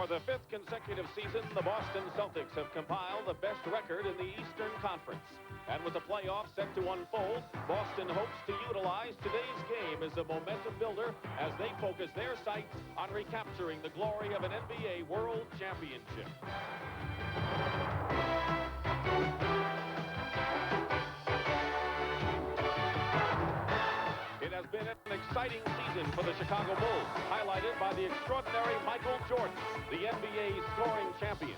the fifth consecutive season, the Boston Celtics have compiled the best record in the Eastern Conference. And with the playoffs set to unfold, Boston hopes to utilize today's game as a momentum builder as they focus their sights on recapturing the glory of an NBA World Championship. It has been an exciting season for the Chicago Bulls, highlighted by the extraordinary Michael Jordan, the NBA scoring champion.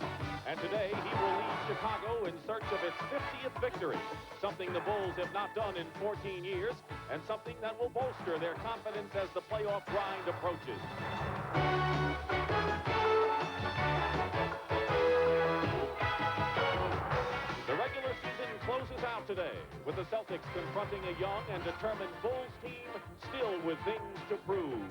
And today, he will lead Chicago in search of its 50th victory, something the Bulls have not done in 14 years, and something that will bolster their confidence as the playoff grind approaches. The regular season closes out today, with the Celtics confronting a young and determined Bulls team still with things to prove.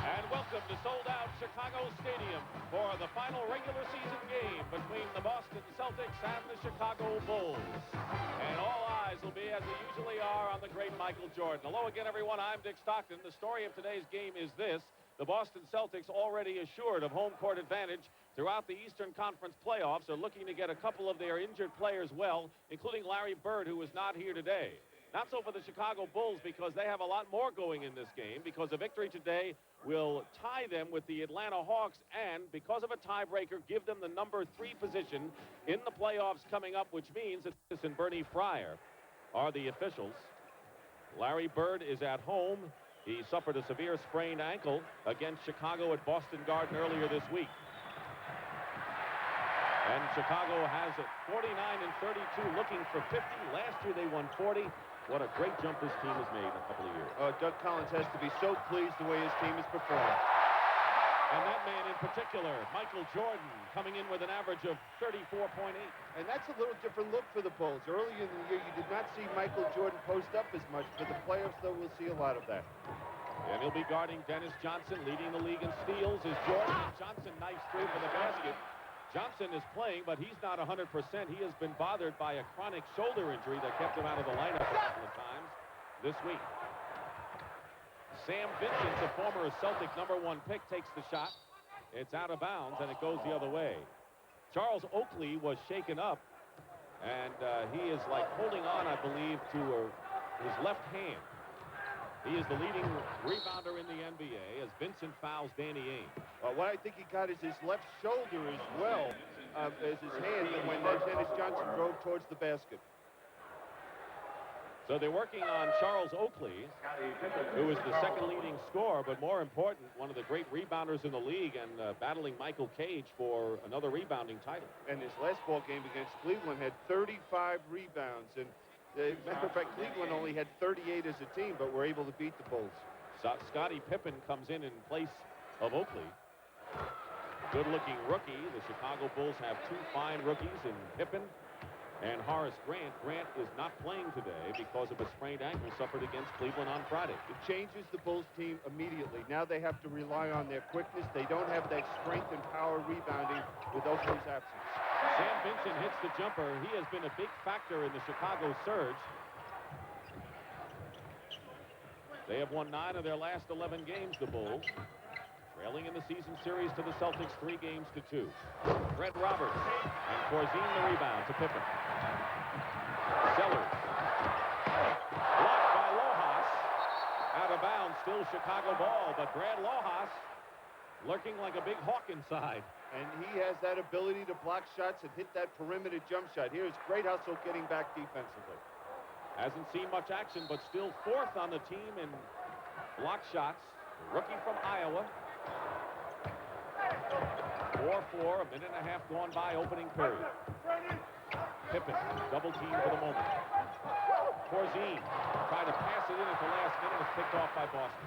And welcome to sold-out Chicago Stadium for the final regular season game between the Boston Celtics and the Chicago Bulls. And all eyes will be, as they usually are, on the great Michael Jordan. Hello again, everyone. I'm Dick Stockton. The story of today's game is this. The Boston Celtics, already assured of home court advantage throughout the Eastern Conference playoffs, are looking to get a couple of their injured players well, including Larry Bird, who is not here today. Not so for the Chicago Bulls, because they have a lot more going in this game, because a victory today will tie them with the Atlanta Hawks and, because of a tiebreaker, give them the number 3 position in the playoffs coming up, which means that this and Bernie Fryer are the officials. Larry Bird is at home. He suffered a severe sprained ankle against Chicago at Boston Garden earlier this week. And Chicago has it 49 and 32, looking for 50. Last year they won 40. What a great jump this team has made in a couple of years. Doug Collins has to be so pleased the way his team has performed. And that man in particular, Michael Jordan, coming in with an average of 34.8. And that's a little different look for the Bulls. Early in the year, you did not see Michael Jordan post up as much. For the playoffs, though, we'll see a lot of that. And he'll be guarding Dennis Johnson, leading the league in steals is Jordan. And Johnson knifes through for the basket. Johnson is playing, but he's not 100%. He has been bothered by a chronic shoulder injury that kept him out of the lineup a couple of times this week. Sam Vincent, the former Celtic #1 pick, takes the shot. It's out of bounds, and it goes the other way. Charles Oakley was shaken up, and he is like holding on, I believe, to his left hand. He is the leading rebounder in the NBA as Vincent fouls Danny Ainge. What I think he got is his left shoulder as well as his hand when Dennis Johnson drove towards the basket. So they're working on Charles Oakley, who is the second leading scorer, but more important, one of the great rebounders in the league, and battling Michael Cage for another rebounding title. And his last ball game against Cleveland had 35 rebounds. And as a matter of fact, Cleveland only had 38 as a team, but were able to beat the Bulls. Scottie Pippen comes in place of Oakley. Good-looking rookie. The Chicago Bulls have 2 fine rookies in Pippen and Horace Grant. Grant is not playing today because of a sprained ankle suffered against Cleveland on Friday. It changes the Bulls team immediately. Now they have to rely on their quickness. They don't have that strength and power rebounding with Oakley's absence. Sam Vincent hits the jumper. He has been a big factor in the Chicago surge. They have won 9 of their last 11 games, the Bulls, trailing in the season series to the Celtics 3-2. Fred Roberts and Corzine the rebound to Pippen. Sellers. Blocked by Lojas. Out of bounds, still Chicago ball, but Brad Lojas lurking like a big hawk inside. And he has that ability to block shots and hit that perimeter jump shot. Here's great hustle getting back defensively. Hasn't seen much action, but still 4th on the team in block shots. The rookie from Iowa. 4-4, a minute and a half gone by opening period. Pippen, double team for the moment. Corzine tried to pass it in at the last minute. It's picked off by Boston.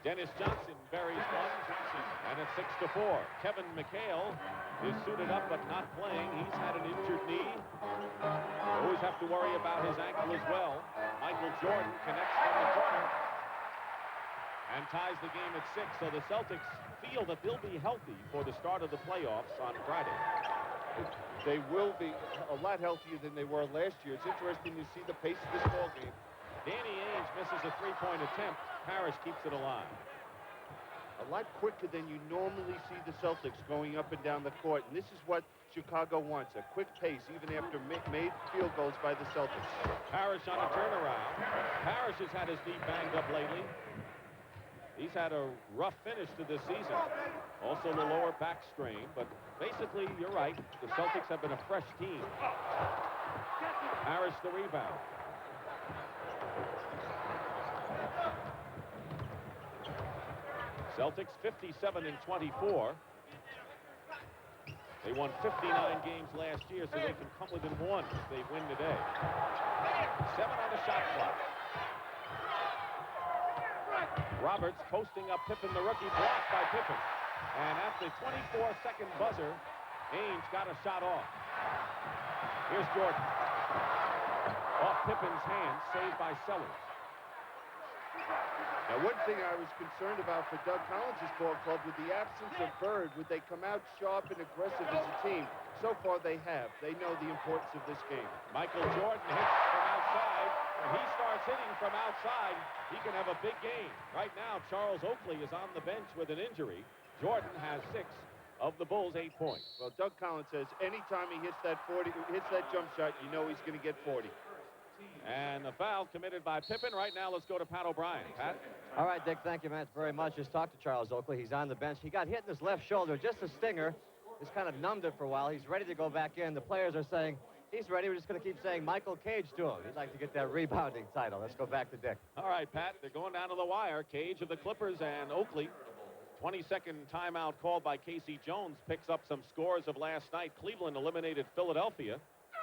Dennis Johnson buries one, and it's 6-4. Kevin McHale is suited up but not playing. He's had an injured knee. Always have to worry about his ankle as well. Michael Jordan connects from the corner and ties the game at 6. So the Celtics feel that they'll be healthy for the start of the playoffs on Friday. They will be a lot healthier than they were last year. It's interesting to see the pace of this ball game. Danny Ainge misses a three-point attempt. Parish keeps it alive. A lot quicker than you normally see the Celtics going up and down the court. And this is what Chicago wants, a quick pace, even after made field goals by the Celtics. Parish on a turnaround. Parish has had his knee banged up lately. He's had a rough finish to this season. Also the lower back strain, but basically, you're right. The Celtics have been a fresh team. Parish the rebound. Celtics 57-24. They won 59 games last year, so they can come within one if they win today. 7 on the shot clock. Roberts posting up Pippen, the rookie, blocked by Pippen. And at the 24-second buzzer, Ainge got a shot off. Here's Jordan. Off Pippen's hands, saved by Sellers. Now, one thing I was concerned about for Doug Collins' ball club, with the absence of Bird, would they come out sharp and aggressive as a team? So far, they have. They know the importance of this game. Michael Jordan hits from outside. When he starts hitting from outside, he can have a big game. Right now, Charles Oakley is on the bench with an injury. Jordan has 6 of the Bulls' 8 points. Well, Doug Collins says anytime he hits that jump shot, you know he's going to get 40. And a foul committed by Pippen. Right now, let's go to Pat O'Brien. Pat? All right, Dick, thank you, man, very much. Just talked to Charles Oakley. He's on the bench. He got hit in his left shoulder, just a stinger. Just kind of numbed it for a while. He's ready to go back in. The players are saying he's ready. We're just going to keep saying Michael Cage to him. He'd like to get that rebounding title. Let's go back to Dick. All right, Pat, they're going down to the wire. Cage of the Clippers and Oakley. 22nd timeout called by Casey Jones picks up some scores of last night. Cleveland eliminated Philadelphia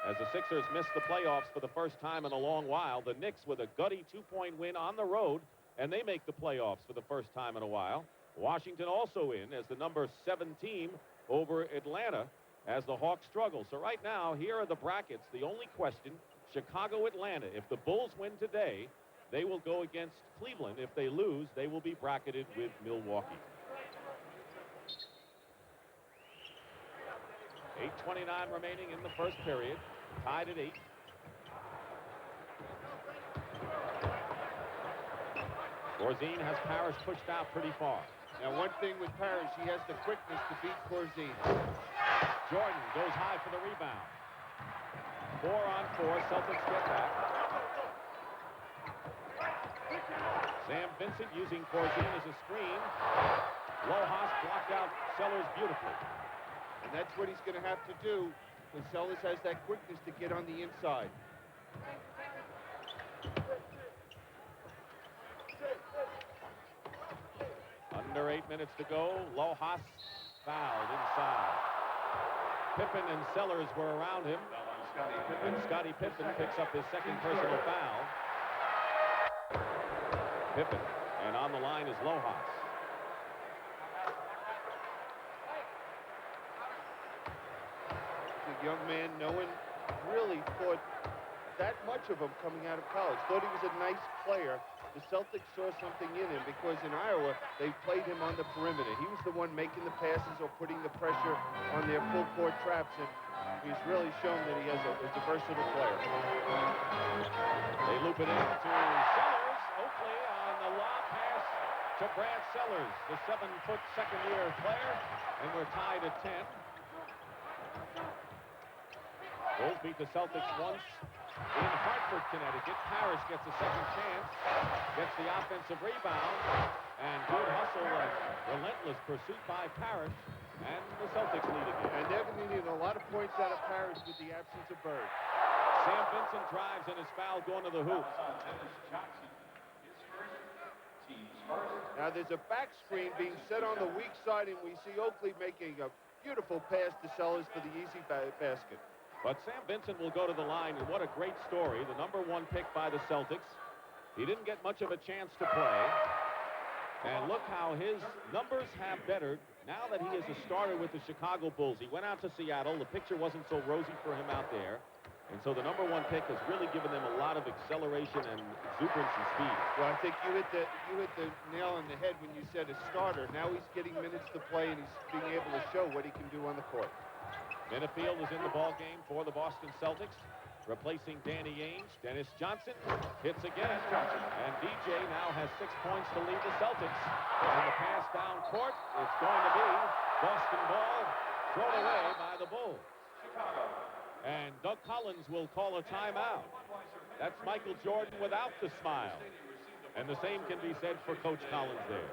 as the Sixers missed the playoffs for the first time in a long while. The Knicks with a gutty 2-point win on the road, and they make the playoffs for the first time in a while. Washington also in as the number 7 team over Atlanta as the Hawks struggle. So right now, here are the brackets. The only question, Chicago-Atlanta. If the Bulls win today, they will go against Cleveland. If they lose, they will be bracketed with Milwaukee. 8:29 remaining in the first period. Tied at 8. Corzine has Parish pushed out pretty far. Now, one thing with Parish, he has the quickness to beat Corzine. Jordan goes high for the rebound. 4-on-4. Celtics get back. Sam Vincent using Corzine as a screen. Lojas blocked out Sellers beautifully. And that's what he's going to have to do when Sellers has that quickness to get on the inside. Under 8 minutes to go. Lojas fouled inside. Pippen and Sellers were around him. And Scottie Pippen picks up his second personal foul. Pippen. And on the line is Lojas. The young man, no one really thought that much of him coming out of college. Thought he was a nice player. The Celtics saw something in him because in Iowa, they played him on the perimeter. He was the one making the passes or putting the pressure on their full court traps, and he's really shown that he is a versatile player. They loop it in to Sellers. Oakley on the lob pass to Brad Sellers, the 7-foot second-year player, and we're tied at 10. Bulls beat the Celtics once in Hartford, Connecticut. Parish gets a second chance, gets the offensive rebound, and good hustle and relentless pursuit by Parish, and the Celtics lead again. And they're going to need a lot of points out of Parish with the absence of Bird. Sam Vincent drives and is fouled going to the hoop. Now there's a back screen being set on the weak side, and we see Oakley making a beautiful pass to Sellers for the easy basket. But Sam Vincent will go to the line, and what a great story. The number 1 pick by the Celtics. He didn't get much of a chance to play. And look how his numbers have bettered now that he is a starter with the Chicago Bulls. He went out to Seattle. The picture wasn't so rosy for him out there. And so the number 1 pick has really given them a lot of acceleration and exuberance and speed. Well, I think you hit the nail on the head when you said a starter. Now he's getting minutes to play, and he's being able to show what he can do on the court. Minifield is in the ball game for the Boston Celtics, replacing Danny Ainge. Dennis Johnson hits again, and DJ now has 6 points to lead the Celtics. And the pass down court, it's going to be Boston ball thrown away by the Bulls. And Doug Collins will call a timeout. That's Michael Jordan without the smile. And the same can be said for Coach Collins there.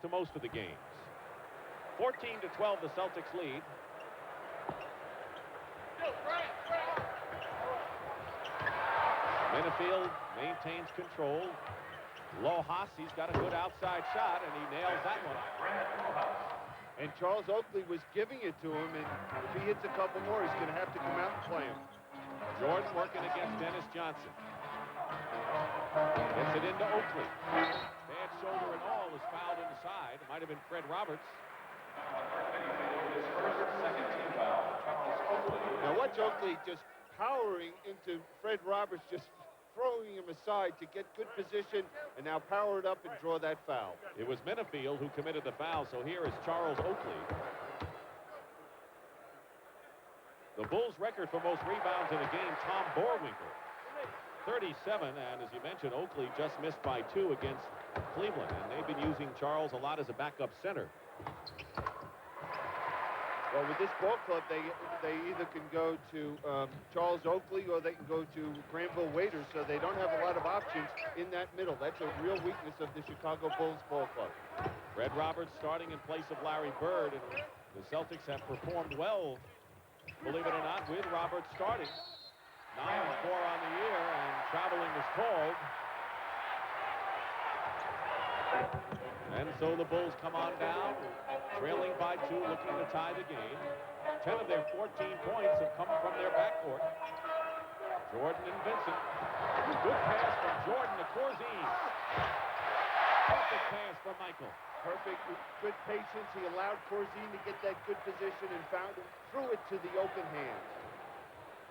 To most of the games. 14-12, the Celtics lead. Minifield maintains control. Lojas, he's got a good outside shot, and he nails that one. And Charles Oakley was giving it to him, and if he hits a couple more, he's going to have to come out and play him. Jordan working against Dennis Johnson. Gets it into Oakley. Bad shoulder and all is fouled inside. It might have been Fred Roberts. Now watch Oakley just powering into Fred Roberts, just throwing him aside to get good position, and now power it up and draw that foul. It was Minifield who committed the foul, so here is Charles Oakley. The Bulls' record for most rebounds in a game, Tom Boerwinkle, 37, and as you mentioned, Oakley just missed by 2 against Cleveland, and they've been using Charles a lot as a backup center. Well, with this ball club, they either can go to Charles Oakley or they can go to Granville Waiters, so they don't have a lot of options in that middle. That's a real weakness of the Chicago Bulls ball club. Fred Roberts starting in place of Larry Bird, and the Celtics have performed well, believe it or not, with Roberts starting. 9-4 on the year, and traveling is called. And so the Bulls come on down, trailing by 2, looking to tie the game. 10 of their 14 points have come from their backcourt. Jordan and Vincent. Good pass from Jordan to Corzine. Perfect pass from Michael. Perfect, good patience. He allowed Corzine to get that good position and threw it to the open hands.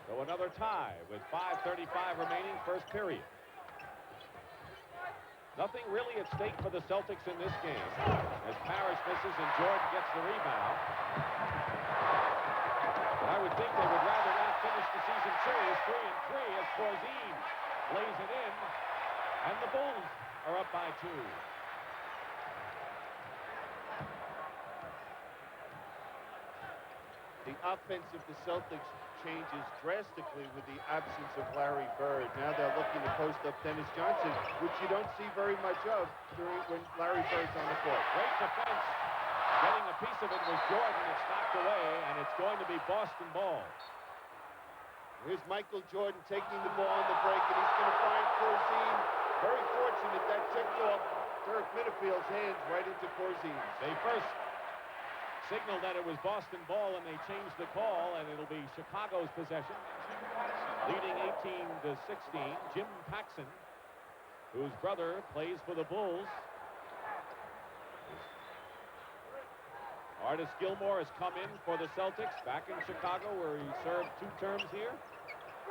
So another tie with 5:35 remaining, first period. Nothing really at stake for the Celtics in this game, as Parish misses and Jordan gets the rebound. But I would think they would rather not finish the season series 3-3 as Corzine lays it in, and the Bulls are up by 2. The offense of the Celtics changes drastically with the absence of Larry Bird. Now they're looking to post up Dennis Johnson, which you don't see very much of when Larry Bird's on the court. Great defense. Getting a piece of it was Jordan. It's knocked away, and it's going to be Boston ball. Here's Michael Jordan taking the ball on the break, and he's going to find Corzine. Very fortunate that tipped off Dirk Minifield's hands right into Corzine. They first signaled that it was Boston ball, and they changed the call, and it'll be Chicago's possession. Leading 18-16, Jim Paxson, whose brother plays for the Bulls. Artis Gilmore has come in for the Celtics back in Chicago, where he served 2 terms here,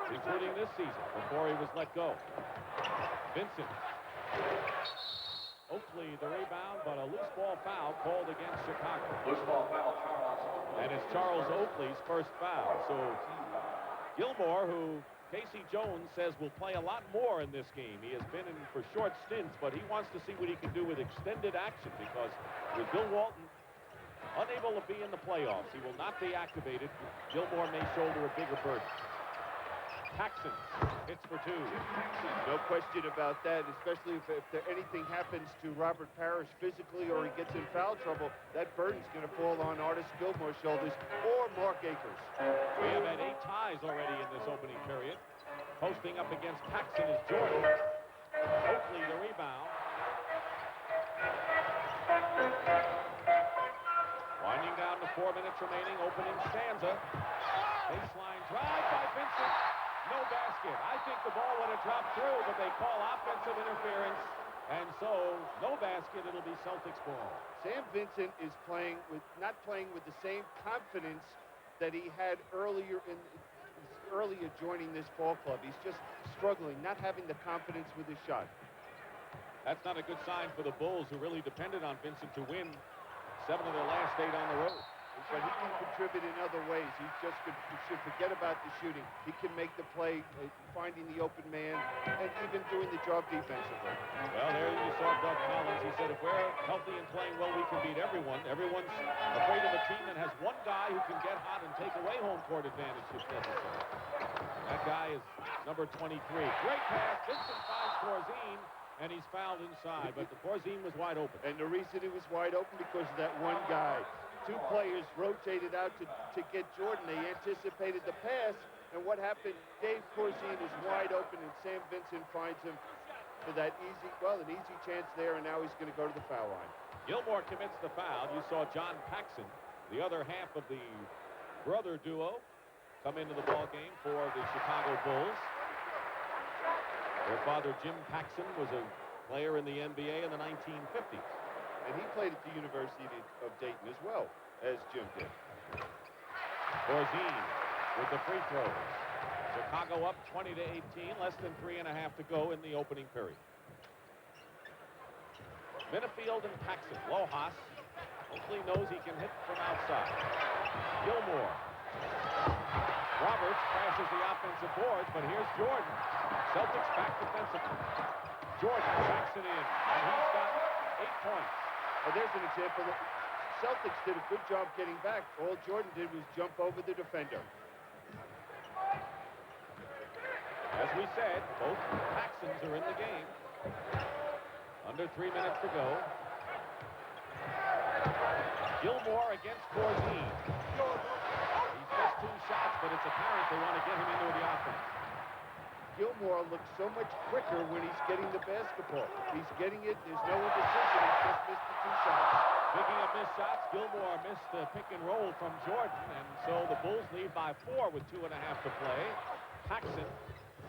including this season, before he was let go. Vincent. Oakley the rebound, but a loose ball foul called against Chicago. Loose ball foul, Charles. And it's Charles Oakley's first foul. So Gilmore, who Casey Jones says will play a lot more in this game. He has been in for short stints, but he wants to see what he can do with extended action, because with Bill Walton unable to be in the playoffs, he will not be activated. Gilmore may shoulder a bigger burden. Paxson hits for 2. No question about that, especially if anything happens to Robert Parish physically or he gets in foul trouble, that burden's going to fall on Artis Gilmore's shoulders or Mark Akers. We have had 8 ties already in this opening period. Posting up against Paxson is Jordan. Oakley the rebound. Winding down to 4 minutes remaining, opening stanza. Baseline drive by Vincent. No basket. I think the ball would have dropped through, but they call offensive interference. And so, no basket. It'll be Celtics ball. Sam Vincent is not playing with the same confidence that he had earlier joining this ball club. He's just struggling, not having the confidence with his shot. That's not a good sign for the Bulls, who really depended on Vincent to win 7 of their last 8 on the road. but he can contribute in other ways. He should forget about the shooting. He can make the play, finding the open man, and even doing the job defensively. Well, there you saw Doug Collins. He said, if we're healthy and playing well, we can beat everyone. Everyone's afraid of a team that has one guy who can get hot and take away home court advantage if necessary. That guy is number 23. Great pass. Vincent finds Corzine, and he's fouled inside, but the Corzine was wide open. And the reason he was wide open because of that one guy. Two players rotated out to get Jordan. They anticipated the pass, and what happened? Dave Corzine is wide open, and Sam Vincent finds him for that an easy chance there, and now he's going to go to the foul line. Gilmore commits the foul. You saw John Paxson, the other half of the brother duo, come into the ball game for the Chicago Bulls. Their father, Jim Paxson, was a player in the NBA in the 1950s. And he played at the University of Dayton as well, as Jim did. Corzine with the free throws. Chicago up 20-18, less than 3.5 to go in the opening period. Minifield and Paxson. Lojas. Oakley knows he can hit from outside. Gilmore. Roberts crashes the offensive boards, but here's Jordan. Celtics back defensively. Jordan backs it in, and he's got 8 points. Well, there's an example. The Celtics did a good job getting back. All Jordan did was jump over the defender. As we said, both Paxsons are in the game. Under 3 minutes to go. Gilmore against Corzine. He's missed 2 shots, but it's apparent they want to get him into the offense. Gilmore looks so much quicker when he's getting the basketball. He's getting it. There's no indecision. He's just missed the 2 shots. Speaking of missed shots, Gilmore missed the pick and roll from Jordan, and so the Bulls lead by 4 with 2.5 to play. Paxson.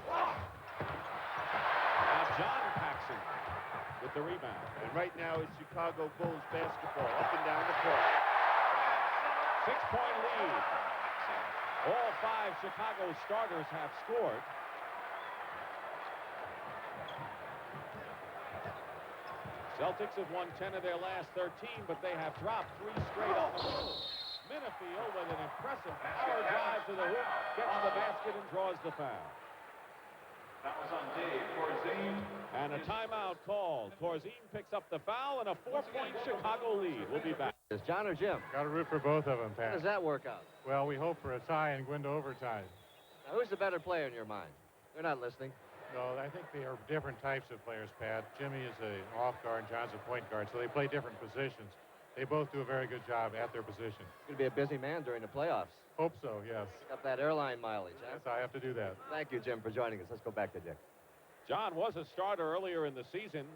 Now John Paxson with the rebound. And right now it's Chicago Bulls basketball up and down the court. 6-point lead. All 5 Chicago starters have scored. Celtics have won 10 of their last 13, but they have dropped 3 straight on the road. Minifield with an impressive power drive to the hoop, gets the basket and draws the foul. That was on Dave Corzine. And a timeout called. Corzine picks up the foul and a 4-point Chicago lead. We'll be back. Is John or Jim? Got to root for both of them, How Pat. does that work out? Well, we hope for a tie and go into overtime. Now, who's the better player in your mind? They're not listening. No, I think they are different types of players, Pat. Jimmy is an off guard, John's a point guard, so they play different positions. They both do a very good job at their position. Going to be a busy man during the playoffs. Hope so, yes. Got that airline mileage, huh? Yes, I have to do that. Thank you, Jim, for joining us. Let's go back to Dick. John was a starter earlier in the season.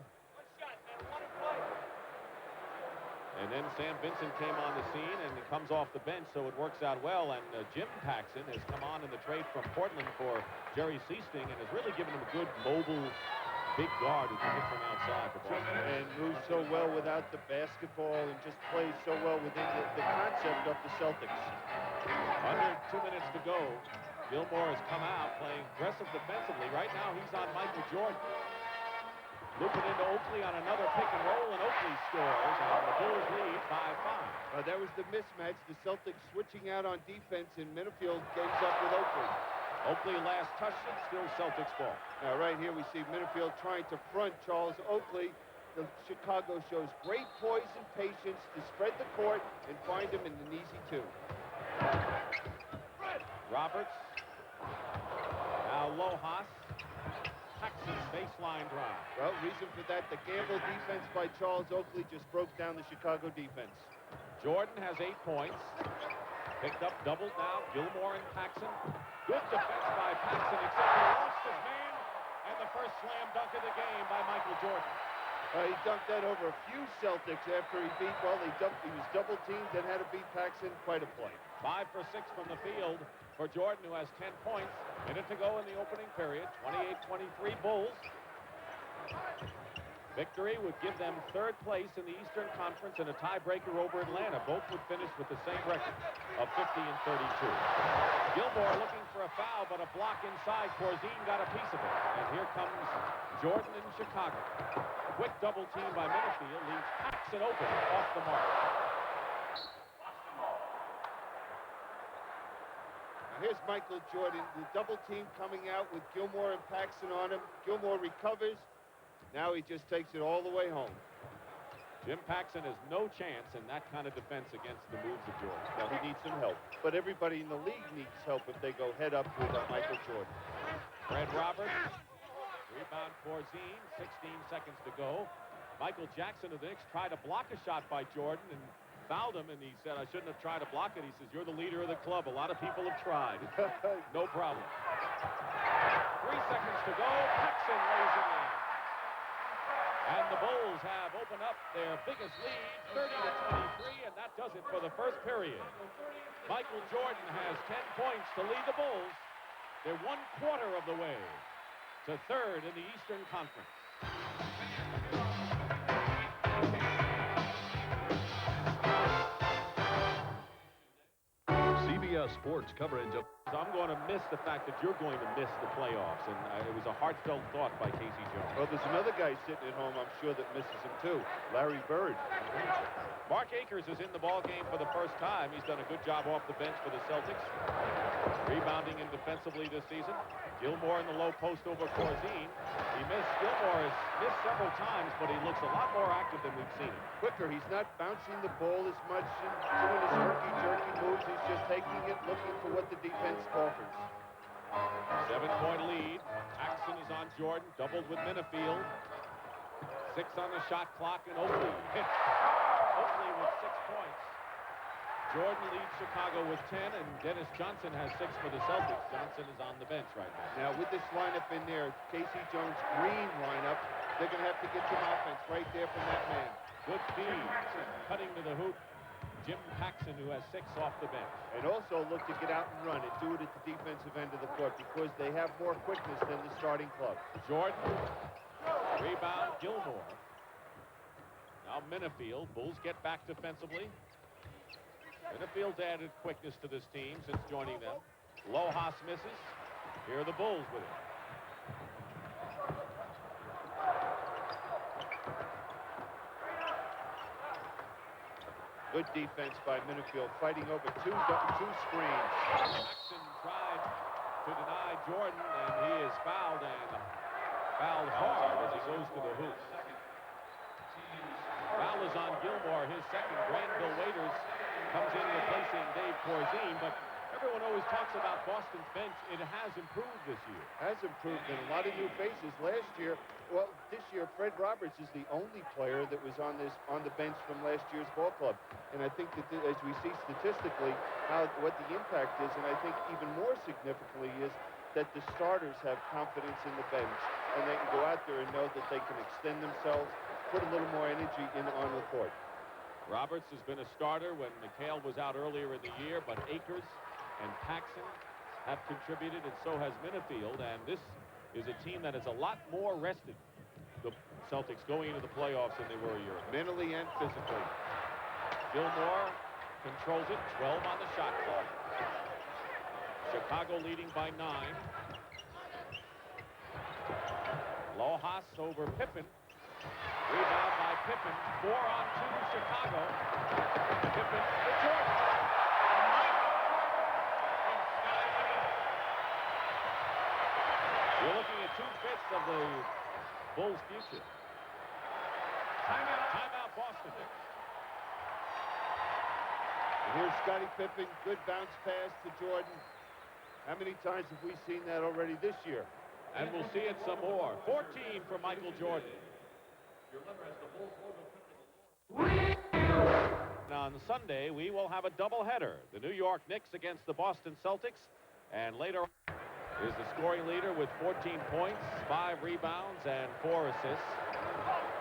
And then Sam Vincent came on the scene, and he comes off the bench, so it works out well. And Jim Paxson has come on in the trade from Portland for Jerry Seasting and has really given him a good mobile big guard who can hit from outside the ball. And moves so well without the basketball and just plays so well within the concept of the Celtics. Under 2 minutes to go. Gilmore has come out playing aggressive defensively. Right now he's on Michael Jordan. Looping into Oakley on another pick and roll, and Oakley scores, and the Bulls lead by 5. That was the mismatch. The Celtics switching out on defense, and Minifield games up with Oakley. Oakley last touched it, still Celtics ball. Now, right here we see Minifield trying to front Charles Oakley. The Chicago shows great poise and patience to spread the court and find him in an easy 2. Roberts. Now Lojas. Paxson's baseline drive. Well, reason for that, the gamble defense by Charles Oakley just broke down the Chicago defense. Jordan has 8 points. Picked up doubles now. Gilmore and Paxson. Good defense by Paxson, except he lost his man. And the first slam dunk of the game by Michael Jordan. He dunked that over a few Celtics after he beat, he was double teamed and had to beat Paxson. Quite a play. 5 for 6 from the field for Jordan, who has 10 points. Minute to go in the opening period. 28-23 Bulls. Victory would give them 3rd place in the Eastern Conference and a tiebreaker over Atlanta. Both would finish with the same record of 50-32. Gilmore looking for a foul, but a block inside. Corzine got a piece of it. And here comes Jordan in Chicago. Quick double team by Minifield leaves Paxson open off the mark. Here's Michael Jordan, the double team coming out with Gilmore and Paxson on him. Gilmore recovers. Now he just takes it all the way home. Jim Paxson has no chance in that kind of defense against the moves of Jordan. Well, he needs some help. But everybody in the league needs help if they go head up with Michael Jordan. Fred Roberts. Rebound Corzine. 16 seconds to go. Michael Jackson of the Knicks tried to block a shot by Jordan and fouled him, and he said, I shouldn't have tried to block it. He says, you're the leader of the club. A lot of people have tried. No problem. 3 seconds to go. Paxson lays it in. And the Bulls have opened up their biggest lead, 30-23, and that does it for the first period. Michael Jordan has 10 points to lead the Bulls. They're 1/4 of the way to third in the Eastern Conference. CBS Sports coverage of... So I'm going to miss the fact that you're going to miss the playoffs, and it was a heartfelt thought by Casey Jones. Well, there's another guy sitting at home, I'm sure, that misses him too. Larry Bird. Mark Akers is in the ball game for the first time. He's done a good job off the bench for the Celtics. Rebounding and defensively this season. Gilmore in the low post over Corzine. Gilmore has missed several times, but he looks a lot more active than we've seen him. Quicker, he's not bouncing the ball as much and doing his herky-jerky moves. He's just taking it, looking for what the defense offers. 7-point lead. Paxson is on Jordan, doubled with Minifield. 6 on the shot clock, and Oakley hits. Oakley with 6 points. Jordan leads Chicago with 10, and Dennis Johnson has 6 for the Celtics. Johnson is on the bench right now. Now, with this lineup in there, Casey Jones' green lineup, they're going to have to get some offense right there from that man. Good feed. Cutting to the hoop. Jim Paxson, who has 6 off the bench. And also look to get out and run and do it at the defensive end of the court because they have more quickness than the starting club. Jordan. Rebound, Gilmore. Now Minifield. Bulls get back defensively. Minifield's added quickness to this team since joining them. Lojas misses. Here are the Bulls with it. Good defense by Minifield, fighting over two screens. Paxson tried to deny Jordan, and he is fouled, and fouled hard as he goes to the hoop. Foul is on Gilmore, his second. Granville Waiters comes in replacing Dave Corzine, but everyone always talks about Boston's bench. It has improved this year. Has improved, and a lot of new faces. Last year, well, this year, Fred Roberts is the only player that was on the bench from last year's ball club. And I think that as we see statistically what the impact is, and I think even more significantly is that the starters have confidence in the bench, and they can go out there and know that they can extend themselves, put a little more energy on the court. Roberts has been a starter when McHale was out earlier in the year, but Akers and Paxson have contributed, and so has Minifield, and this is a team that is a lot more rested, the Celtics, going into the playoffs than they were a year ago. Mentally and physically. Gilmore controls it, 12 on the shot clock. Chicago leading by 9. Lojas over Pippen. Rebound by Pippen. 4-on-2 Chicago. Pippen to Jordan. You're looking at 2/5 of the Bulls' future. Timeout Boston. And here's Scottie Pippen, good bounce pass to Jordan. How many times have we seen that already this year? And we'll see it some more. 14 for Michael Jordan. Now on Sunday, we will have a doubleheader. The New York Knicks against the Boston Celtics. And later is the scoring leader with 14 points, 5 rebounds, and 4 assists.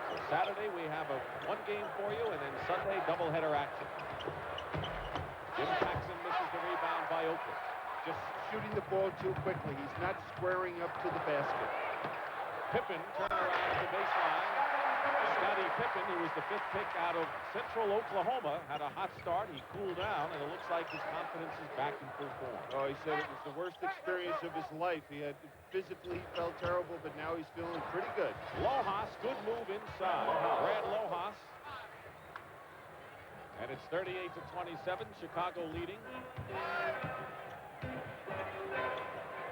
So Saturday, we have one game for you, and then Sunday, doubleheader action. Jim Paxson misses the rebound by Oakley. Just shooting the ball too quickly. He's not squaring up to the basket. Pippen turn around at the baseline. Scottie Pippen, who was the 5th pick out of Central Oklahoma, had a hot start. He cooled down, and it looks like his confidence is back in full form. Oh, he said it was the worst experience of his life. Physically, he felt terrible, but now he's feeling pretty good. Lojas, good move inside. Brad Lojas. And it's 38-27, Chicago leading.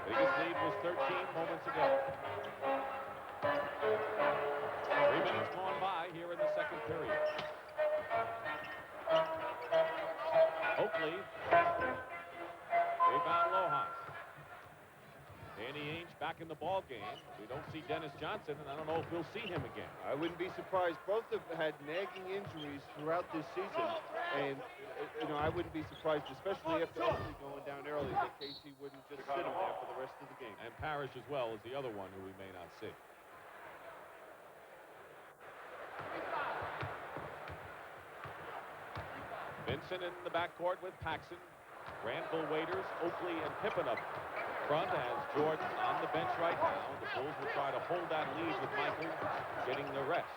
Biggest lead was 13 moments ago. 3 minutes gone by here in the second period. Oakley. Rebound Lojas. Danny Ainge back in the ball game. We don't see Dennis Johnson, and I don't know if we'll see him again. I wouldn't be surprised. Both have had nagging injuries throughout this season, and I wouldn't be surprised, especially after Oakley going down early, that Casey wouldn't just sit him there for the rest of the game. And Parish as well is the other one who we may not see. Vincent in the backcourt with Paxson. Granville waiters, Oakley and Pippen up front as Jordan on the bench right now. The Bulls will try to hold that lead with Michael getting the rest.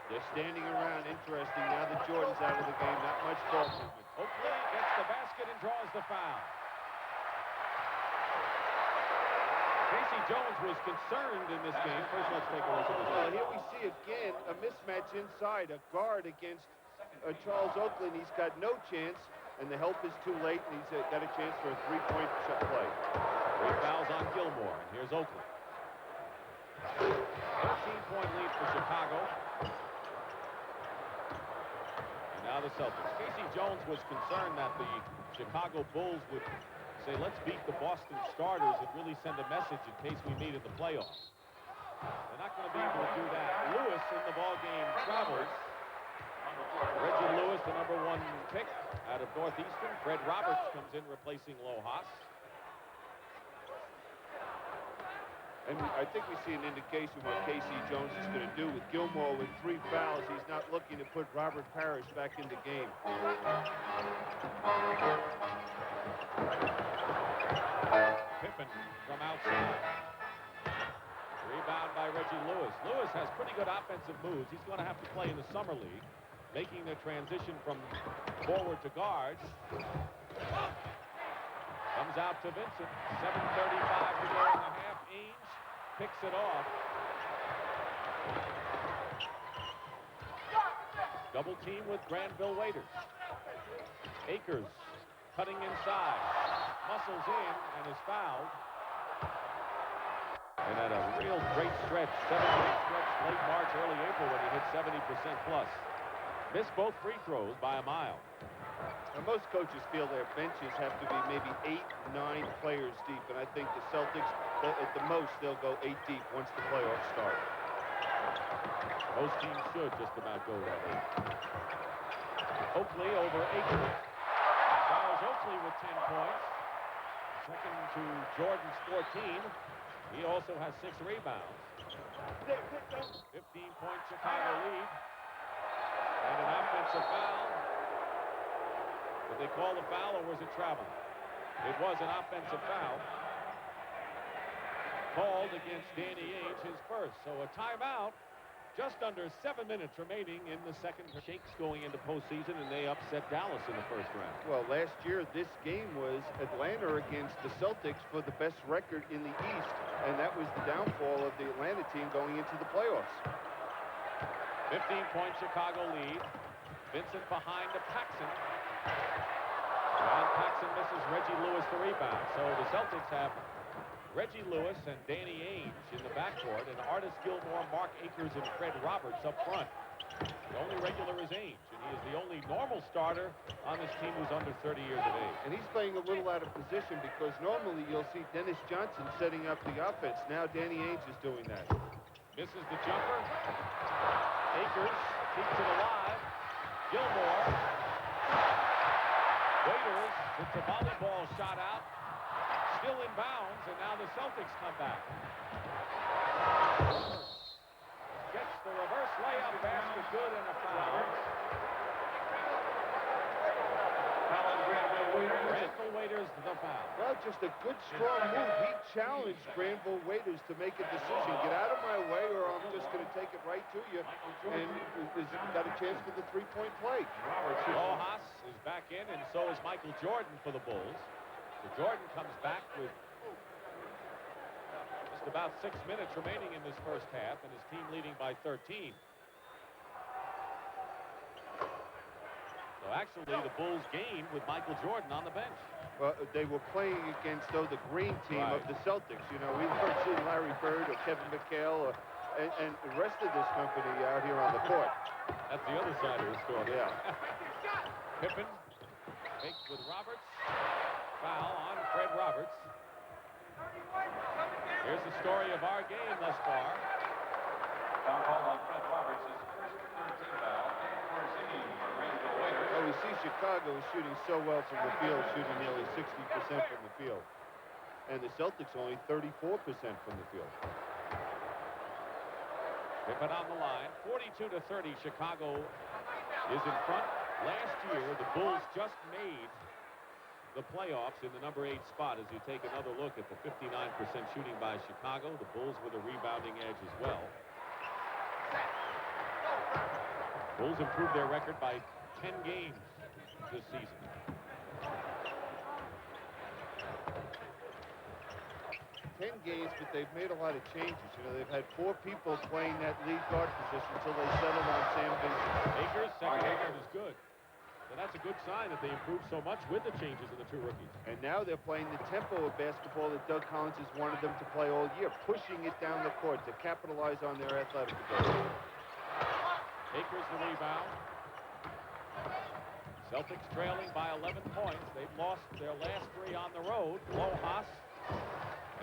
They're standing around. Interesting. Now that Jordan's out of the game, not much ball movement. Oakley gets the basket and draws the foul. Casey Jones was concerned in this game. First, let's take a look at this. Well, here we see again a mismatch inside. A guard against Charles Oakley, and he's got no chance, and the help is too late, and he's got a chance for a three-point play. 3 fouls on Gilmore, and here's Oakley. 13-point lead for Chicago. And now the Celtics. Casey Jones was concerned that the Chicago Bulls would say, let's beat the Boston starters and really send a message in case we meet in the playoffs. They're not going to be able to do that. Lewis in the ballgame travels. Reggie Lewis, the #1 pick out of Northeastern. Fred Roberts comes in replacing Lojas. And I think we see an indication what Casey Jones is going to do with Gilmore with 3 fouls. He's not looking to put Robert Parish back in the game. Pippen from outside. Rebound by Reggie Lewis. Lewis has pretty good offensive moves. He's going to have to play in the summer league, making the transition from forward to guard. Comes out to Vincent. 7:35 to go in the half. Ainge picks it off. Double team with Granville waiters. Akers cutting inside. Muscles in and is fouled. And had a real great stretch, 7-game stretch, late March, early April when he hit 70% plus. Missed both free throws by a mile. Now, most coaches feel their benches have to be maybe 8, 9 players deep, and I think the Celtics, at the most, they'll go 8 deep once the playoffs start. Most teams should just about go that way. Oakley over Akers. Charles Oakley with 10 points. Second to Jordan's 14. He also has 6 rebounds. 15-point Chicago lead. And an offensive foul. Did they call the foul or was it travel? It was an offensive foul. Called against Danny Ainge, his first. So a timeout. Just under 7 minutes remaining in the second. Shakes going into postseason, and they upset Dallas in the first round. Well, last year, this game was Atlanta against the Celtics for the best record in the East, and that was the downfall of the Atlanta team going into the playoffs. 15-point Chicago lead. Vincent behind to Paxson. John Paxson misses Reggie Lewis the rebound. So the Celtics have Reggie Lewis and Danny Ainge in the backcourt, and Artis Gilmore, Mark Akers, and Fred Roberts up front. The only regular is Ainge, and he is the only normal starter on this team who's under 30 years of age. And he's playing a little out of position because normally you'll see Dennis Johnson setting up the offense. Now Danny Ainge is doing that. Misses the jumper. Akers keeps it alive. Gilmore. Waiters gets a volleyball shot out. Still in bounds, and now the Celtics come back. Gets the reverse layup basket good and a foul. Granville waiters the foul. Well, just a good, strong move. He challenged Granville waiters to make a decision. Get out of my way, or I'm just going to take it right to you. And he's got a chance for the three-point play. Lojas is back in, and so is Michael Jordan for the Bulls. So Jordan comes back with just about 6 minutes remaining in this first half, and his team leading by 13. So Well, actually, the Bulls gained with Michael Jordan on the bench. Well, they were playing against, though, the green team of the Celtics. You know, we weren't seeing Larry Bird or Kevin McHale and the rest of this company out here on the court. That's the other side of the story. Yeah. Pippen takes with Roberts. Foul on Fred Roberts. Here's the story of our game thus far. Foul called on Fred Roberts, his first 13 foul. Corzine for Rangeville Waiters. Oh, we see Chicago is shooting so well from the field, shooting nearly 60% from the field. And the Celtics only 34% from the field. Pippen on the line. 42-30. Chicago is in front. Last year, the Bulls just made the playoffs in the number 8 spot. As you take another look at the 59% shooting by Chicago, the Bulls with a rebounding edge as well. Bulls improved their record by 10 games this season. Games, but they've made a lot of changes. You know, they've had 4 people playing that lead guard position until they settled on Sam Vincent. Akers, second record is good. So that's a good sign that they improved so much with the changes in the 2 rookies. And now they're playing the tempo of basketball that Doug Collins has wanted them to play all year, pushing it down the court to capitalize on their athletic ability. Akers the rebound. Celtics trailing by 11 points. They've lost their last 3 on the road. Lojas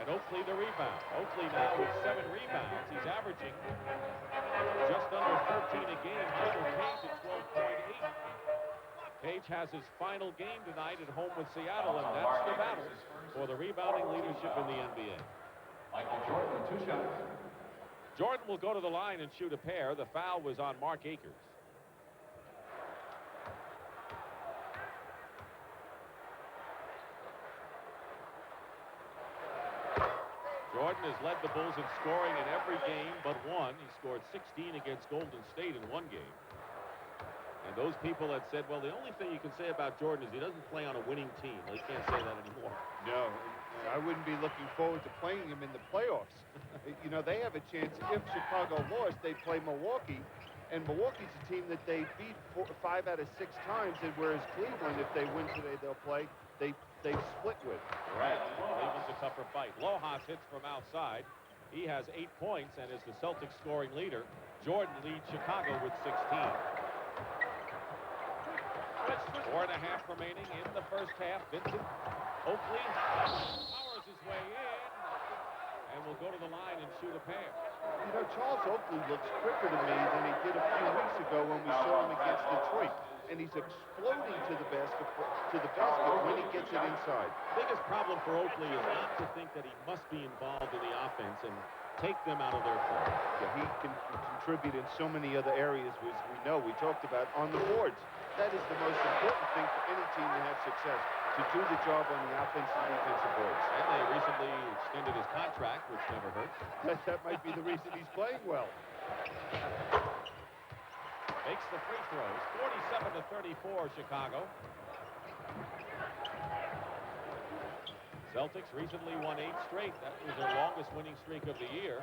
and Oakley the rebound. Oakley now with 7 rebounds. He's averaging just under 13 a game. Michael Cage at 12.8. Cage has his final game tonight at home with Seattle, and that's the battle for the rebounding leadership in the NBA. Michael Jordan, 2 shots. Jordan will go to the line and shoot a pair. The foul was on Mark Akers. Jordan has led the Bulls in scoring in every game but one. He scored 16 against Golden State in one game. And those people that said, well, the only thing you can say about Jordan is he doesn't play on a winning team. They can't say that anymore. No, I wouldn't be looking forward to playing him in the playoffs. You know, they have a chance. If Chicago lost, they play Milwaukee. And Milwaukee's a team that they beat 5 out of 6 times. And whereas Cleveland, if they win today, they'll play. They split with. Right. Cleveland's a tougher fight. Lojas hits from outside. He has 8 points and is the Celtics scoring leader. Jordan leads Chicago with 16. 4.5 remaining in the first half. Vincent Oakley powers his way in and will go to the line and shoot a pair. You know, Charles Oakley looks quicker to me than he did a few weeks ago when we saw him against Detroit. And he's exploding to the basket when he gets it inside. Biggest problem for Oakley is not to think that he must be involved in the offense and take them out of their play. Yeah, he can contribute in so many other areas, as we know. We talked about on the boards. That is the most important thing for any team to have success, to do the job on the offensive and defensive boards. And they recently extended his contract, which never hurts. That might be the reason he's playing well. Makes the free throws. 47-34, Chicago. Celtics recently won 8 straight. That was their longest winning streak of the year.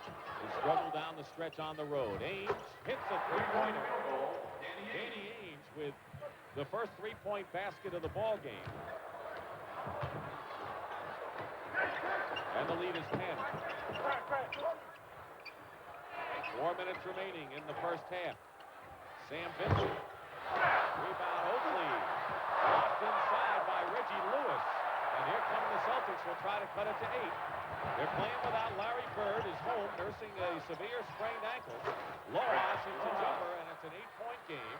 They struggle down the stretch on the road. Ainge hits a 3-pointer. Danny Ainge with the first 3-point basket of the ball game. And the lead is 10. 4 minutes remaining in the first half. Sam Vincent. Rebound Oakley. Locked inside by Reggie Lewis. And here come the Celtics. Will try to cut it to 8. They're playing without Larry Bird, is home, nursing a severe sprained ankle. Lojas hits a jumper, and it's an 8-point game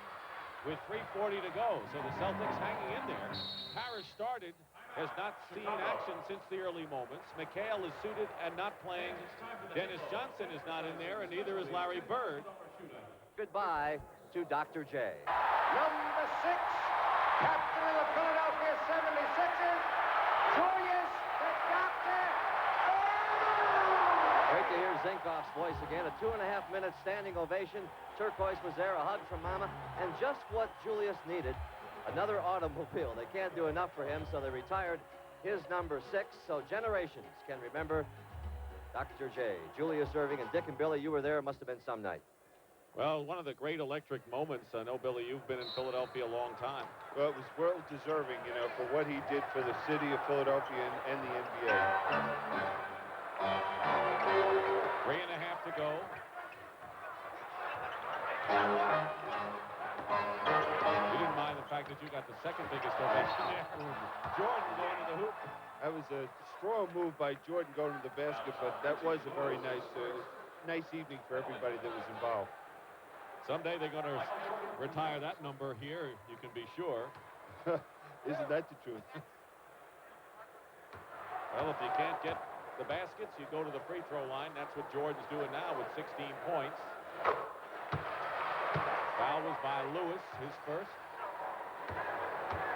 with 3:40 to go. So the Celtics hanging in there. Parish started, has not seen action since the early moments. McHale is suited and not playing. Dennis Johnson is not in there, and neither is Larry Bird. Goodbye to Dr. J. Number 6, captain of the Philadelphia 76ers, Julius the Doctor. Great to hear Zinkoff's voice again. A 2.5-minute standing ovation. Turquoise was there, a hug from Mama, and just what Julius needed, another automobile. They can't do enough for him, so they retired his number 6, so generations can remember Dr. J. Julius Erving and Dick and Billy, you were there. It must have been some night. Well, one of the great electric moments. I know, Billy, you've been in Philadelphia a long time. Well, it was well deserving, you know, for what he did for the city of Philadelphia and the NBA. 3.5 to go. You didn't mind the fact that you got the second biggest ovation there. Jordan going to the hoop. That was a strong move by Jordan going to the basket, but that was a very nice evening for everybody that was involved. Someday they're going to retire that number here, you can be sure. Isn't that the truth? Well, if you can't get the baskets, you go to the free throw line. That's what Jordan's doing now with 16 points. Foul was by Lewis, his first.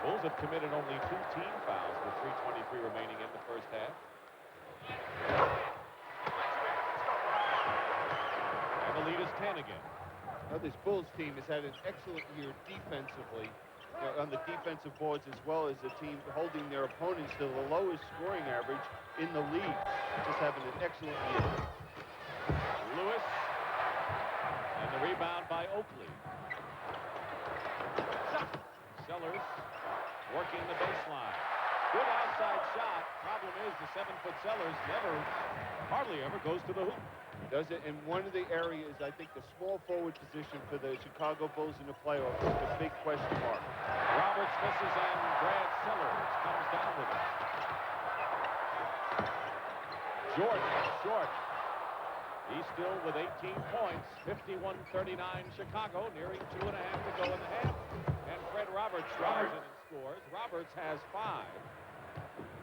Bulls have committed only 2 team fouls with 3:23 remaining in the first half. And the lead is 10 again. Now, this Bulls team has had an excellent year defensively, on the defensive boards, as well as a team holding their opponents to the lowest scoring average in the league. Just having an excellent year. Lewis, and the rebound by Oakley. Sellers working the baseline. Good outside shot. Problem is the 7-foot Sellers hardly ever goes to the hoop. Does it in one of the areas, I think the small forward position for the Chicago Bulls in the playoffs is the big question mark. Roberts misses and Brad Sellers comes down with it. Jordan short. He's still with 18 points. 51-39 Chicago, nearing 2.5 to go in the half. And Fred Roberts drives in and scores. Roberts has 5.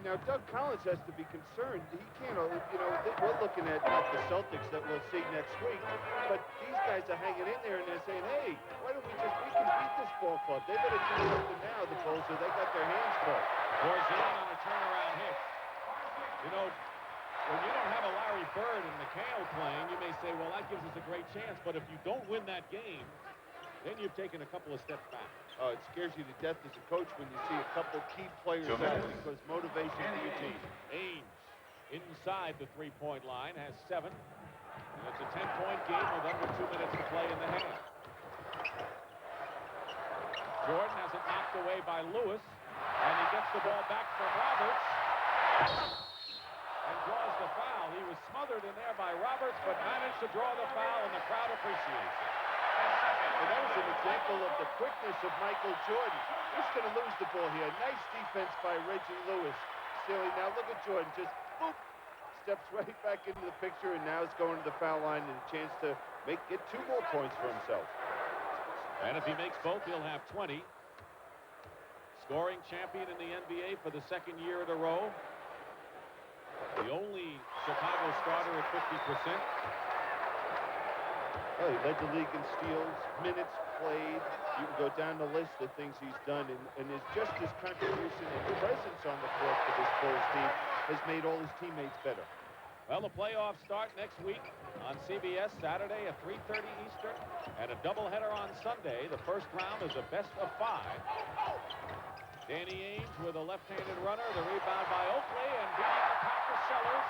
Now, Doug Collins has to be concerned. He can't, you know, we're looking at the Celtics that we'll see next week, but these guys are hanging in there and they're saying, hey, why don't we can beat this ball club. They better do something now, the Bulls, so they got their hands full. Corzine on a turnaround hit. You know, when you don't have a Larry Bird and McHale playing, you may say, well, that gives us a great chance, but if you don't win that game, then you've taken a couple of steps back. Oh, it scares you to death as a coach when you see a couple key players out because motivation for your team. Ainge inside the three-point line has 7. And it's a 10-point game with under 2 minutes to play in the half. Jordan has it knocked away by Lewis, and he gets the ball back from Roberts and draws the foul. He was smothered in there by Roberts, but managed to draw the foul, and the crowd appreciates it. And that was an example of the quickness of Michael Jordan. He's going to lose the ball here. Nice defense by Reggie Lewis. Silly. Now look at Jordan. Just boop, steps right back into the picture, and now it's going to the foul line and a chance to get 2 more points for himself. And if he makes both, he'll have 20. Scoring champion in the NBA for the 2nd year in a row. The only Chicago starter at 50%. Oh, he led the league in steals, minutes played. You can go down the list of things he's done, and his contribution and presence on the court for this Bulls team has made all his teammates better. Well, the playoffs start next week on CBS Saturday at 3:30 Eastern, and a doubleheader on Sunday. The first round is a best of 5. Danny Ainge with a left-handed runner, the rebound by Oakley, and beating the top of Sellers.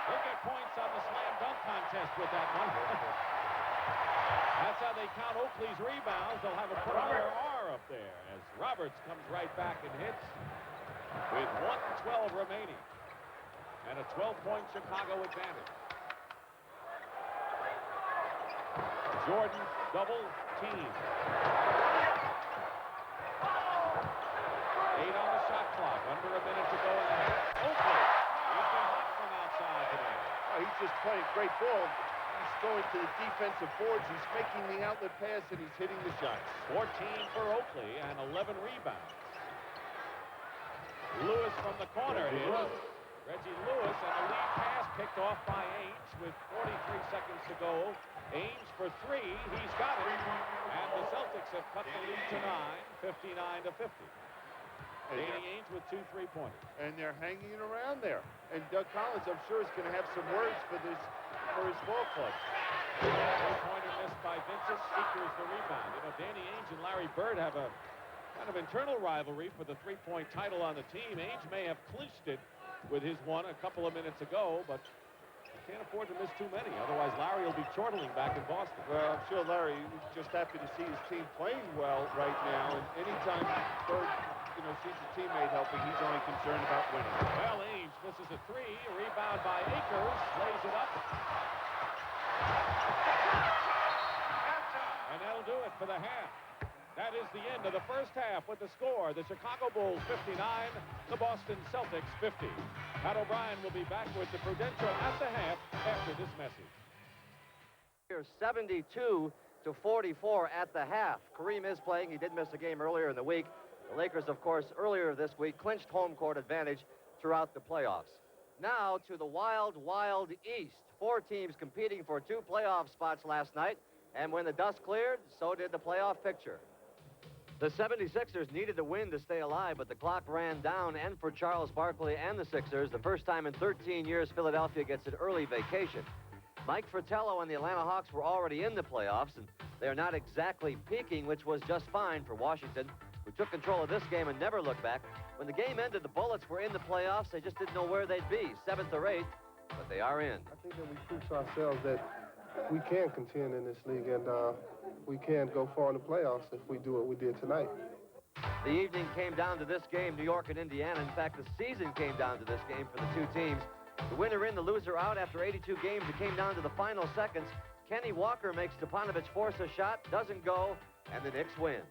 He'll get points on the slam dunk contest with that one. That's how they count Oakley's rebounds. They'll have a put their R up there as Roberts comes right back and hits with 1:12 remaining and a 12-point Chicago advantage. Jordan double team. 8 on the shot clock. Under a minute to go in the half. Oakley. He's been hot from outside today. Oh, he's just playing great ball. He's going to the defensive boards. He's making the outlet pass, and he's hitting the shots. 14 for Oakley and 11 rebounds. Lewis from the corner here. Reggie Lewis, and a lead pass picked off by Ainge with 43 seconds to go. Ainge for 3. He's got it. And the Celtics have cut the lead to 9, 59-50. Danny Ainge with 2 3-pointers. And they're hanging around there. And Doug Collins, I'm sure, is going to have some words for his ball club. 3-pointer missed by Vincent. Equals the rebound. You know, Danny Ainge and Larry Bird have a kind of internal rivalry for the 3-point title on the team. Ainge may have clinched it with his one a couple of minutes ago, but can't afford to miss too many. Otherwise, Larry will be chortling back in Boston. Well, I'm sure Larry is just happy to see his team playing well right now. And anytime Bird, sees a teammate helping, he's only concerned about winning. Well, Ainge misses a three. Rebound by Akers. Lays it up. And that'll do it for the half. That is the end of the first half with the score. The Chicago Bulls 59, the Boston Celtics 50. Pat O'Brien will be back with the Prudential at the half after this message. Here, 72-44 at the half. Kareem is playing. He did miss a game earlier in the week. The Lakers, of course, earlier this week clinched home court advantage throughout the playoffs. Now to the wild, wild East. 4 teams competing for 2 playoff spots last night. And when the dust cleared, so did the playoff picture. The 76ers needed to win to stay alive, but the clock ran down, and for Charles Barkley and the Sixers, the first time in 13 years Philadelphia gets an early vacation. Mike Fratello and the Atlanta Hawks were already in the playoffs, and they're not exactly peaking, which was just fine for Washington, who took control of this game and never looked back. When the game ended, the Bullets were in the playoffs. They just didn't know where they'd be, 7th or 8th, but they are in. I think that we proved to ourselves that we can contend in this league, and we can go far in the playoffs if we do what we did tonight. The evening came down to this game, New York and Indiana. In fact, the season came down to this game for the 2 teams. The winner in, the loser out. After 82 games, it came down to the final seconds. Kenny Walker makes Stepanovic force a shot, doesn't go, and the Knicks win.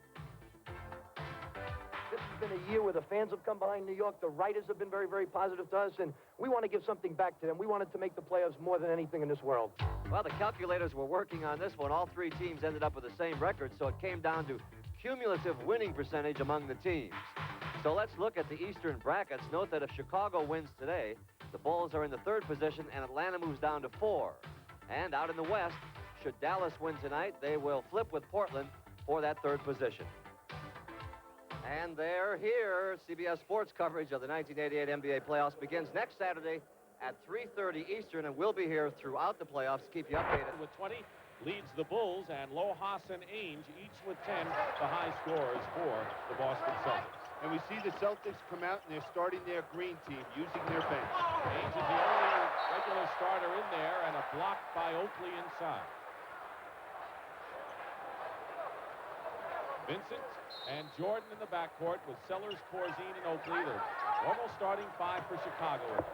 This has been a year where the fans have come behind New York. The writers have been very, very positive to us, and we want to give something back to them. We wanted to make the playoffs more than anything in this world. Well, the calculators were working on this one. All 3 teams ended up with the same record, so it came down to cumulative winning percentage among the teams. So let's look at the Eastern brackets. Note that if Chicago wins today, the Bulls are in the 3rd position, and Atlanta moves down to 4. And out in the West, should Dallas win tonight, they will flip with Portland for that 3rd position. And they're here. CBS Sports coverage of the 1988 NBA playoffs begins next Saturday at 3:30 Eastern, and we'll be here throughout the playoffs to keep you updated. With 20, leads the Bulls, and Lojas and Ainge, each with 10, the high scorers for the Boston Celtics. And we see the Celtics come out, and they're starting their green team, using their bench. Ainge is the only regular starter in there, and a block by Oakley inside. Vincent and Jordan in the backcourt with Sellers, Corzine, and Oakley. The normal starting 5 for Chicago.